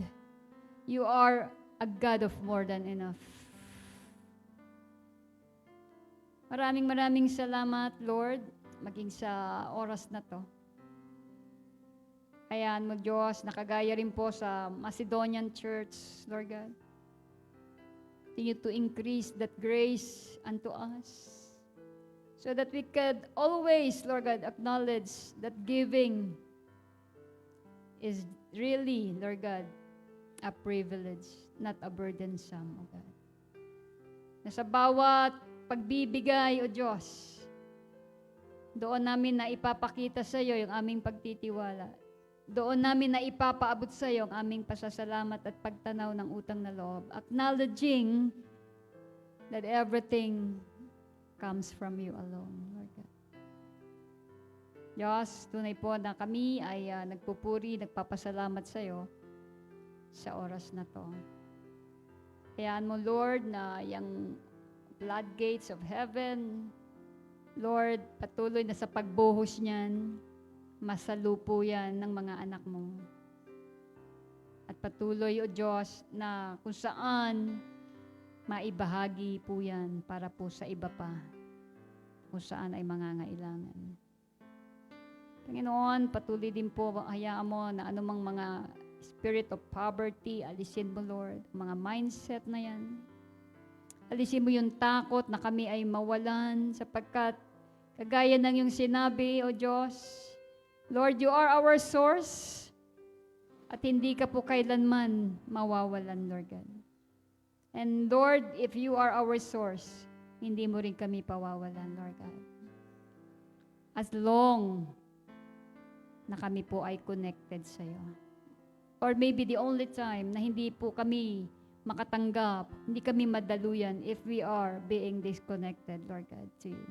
You are a God of more than enough. Maraming salamat, Lord, maging sa oras na to. Hayaan mo, Diyos, nakagaya rin po sa Macedonian Church, Lord God. Continue to increase that grace unto us so that we could always, Lord God, acknowledge that giving is really, Lord God, a privilege, not a burdensome, O God. Na sa bawat pagbibigay, O Diyos, doon namin na ipapakita sa iyo yung aming pagtitiwala. Doon namin na ipapaabot sa iyo ang aming pasasalamat at pagtanaw ng utang na loob. Acknowledging that everything comes from you alone, Lord God. Diyos, tunay po na kami ay nagpupuri, nagpapasalamat sa iyo sa oras na to. Hayaan mo, Lord, na yung floodgates of heaven, Lord, patuloy na sa pagbuhos niyan, masalupo yan ng mga anak mo. At patuloy, O Diyos, na kung saan maibahagi po yan para po sa iba pa, kung saan ay mangangailangan. Panginoon, patuloy din po, hayaan mo na anumang mga spirit of poverty, alisin mo, Lord, mga mindset na yan. Alisin mo yung takot na kami ay mawalan sapagkat kagaya ng yung sinabi, O Diyos, Lord, you are our source at hindi ka po kailanman mawawalan, Lord God. And Lord, if you are our source, hindi mo rin kami pawawalan, Lord God. As long na kami po ay connected sa iyo. Or maybe the only time na hindi po kami makatanggap, hindi kami madaluyan if we are being disconnected, Lord God, to you.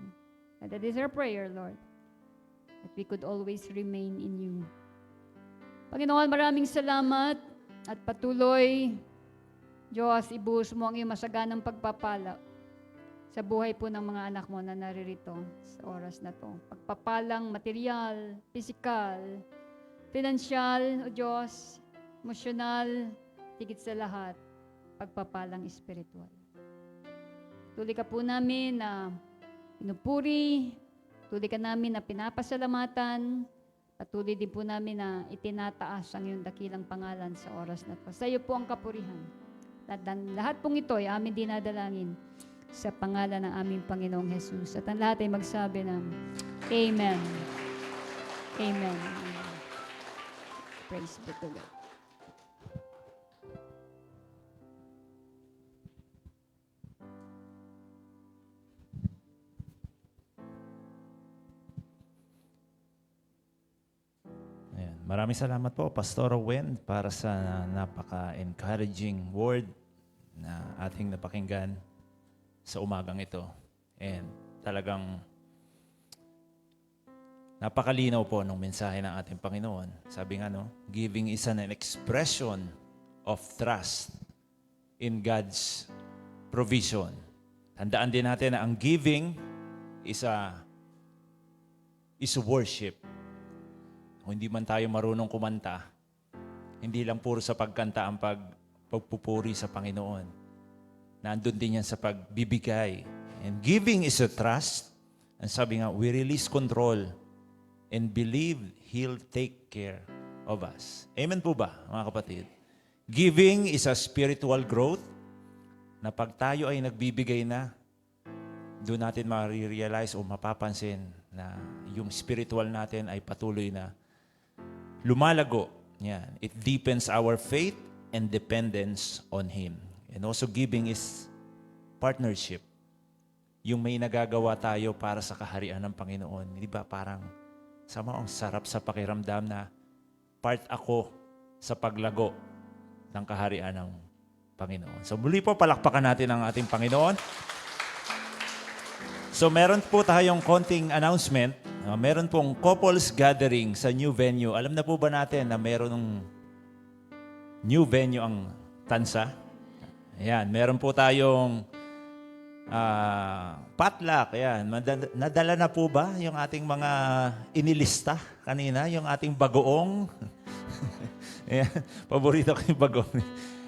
And that is our prayer, Lord, that we could always remain in you. Panginoon, maraming salamat at patuloy, Diyos, ibuhos mo ang iyong masaganang pagpapala sa buhay po ng mga anak mo na naririto sa oras na to. Pagpapalang material, physical, financial, O Diyos, emosyonal, higit sa lahat, pagpapalang espiritual. Tuloy ka po namin na pinupuri, tuloy ka namin na pinapasalamatan, patuloy din po namin na itinataas ang iyong dakilang pangalan sa oras na to. Sa iyo po ang kapurihan. Lahat pong ito ay amin dinadalangin sa pangalan ng aming Panginoong Jesus. At ang lahat ay magsabi ng Amen. Amen. Praise be to God. Ayan. Maraming salamat po, Pastor Wen, para sa napaka-encouraging word na ating napakinggan sa umagang ito. And talagang napakalinaw po ng mensahe ng ating Panginoon. Sabi nga, no, giving is an expression of trust in God's provision. Tandaan din natin na ang giving is worship. Kung hindi man tayo marunong kumanta, hindi lang puro sa pagkanta ang pagpupuri sa Panginoon. Nandun din yan sa pagbibigay. And giving is a trust. And sabi nga, we release control and believe He'll take care of us. Amen po ba, mga kapatid? Giving is a spiritual growth. na pag tayo ay nagbibigay na, doon natin ma-realize o mapapansin na yung spiritual natin ay patuloy na lumalago. Yan. It deepens our faith and dependence on Him. And also giving is partnership. Yung may nagagawa tayo para sa kaharian ng Panginoon. Di ba parang ang sarap sa pakiramdam na part ako sa paglago ng kaharian ng Panginoon. So muli po, palakpakan natin ang ating Panginoon. So meron po tayong konting announcement. Meron pong couples gathering sa new venue. Alam na po ba natin na meron ng new venue ang Tansa? Ayan, meron po tayong potluck. Ayan, nadala na po ba yung ating mga inilista kanina? Yung ating bagoong? Ayan, paborito ko yung bagoong.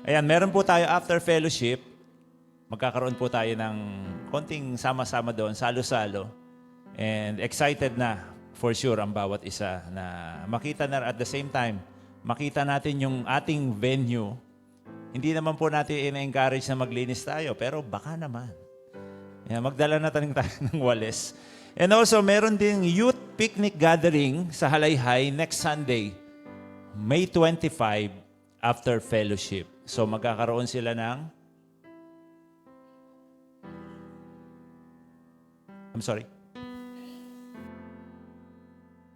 Ayan, meron po tayo after fellowship. Magkakaroon po tayo ng konting sama-sama doon, salo-salo. And excited na for sure ang bawat isa na makita na at the same time, makita natin yung ating venue. Hindi naman po natin in-encourage na maglinis tayo, pero baka naman. Yan, magdala na tayo ng walis. And also, meron ding youth picnic gathering sa Halayhay next Sunday, May 25, after fellowship. So magkakaroon sila ng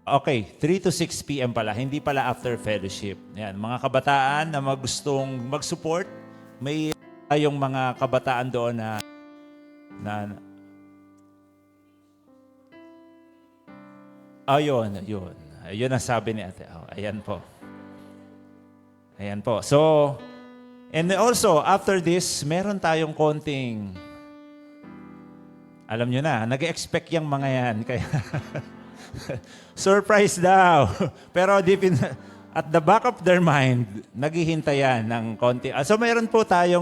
Okay, 3 to 6 p.m. pala, hindi pala after fellowship. Yan, mga kabataan na gustong mag-support, may tayong mga kabataan doon na ayun. Ayun ang sabi ni ate. Oh, ayan po. Ayan po. So, and also, after this, meron tayong konting, alam nyo na, nag-expect yung mga yan. Kaya, surprise daw. Pero deep in, at the back of their mind, naghihintay yan ng konti. So, meron po tayong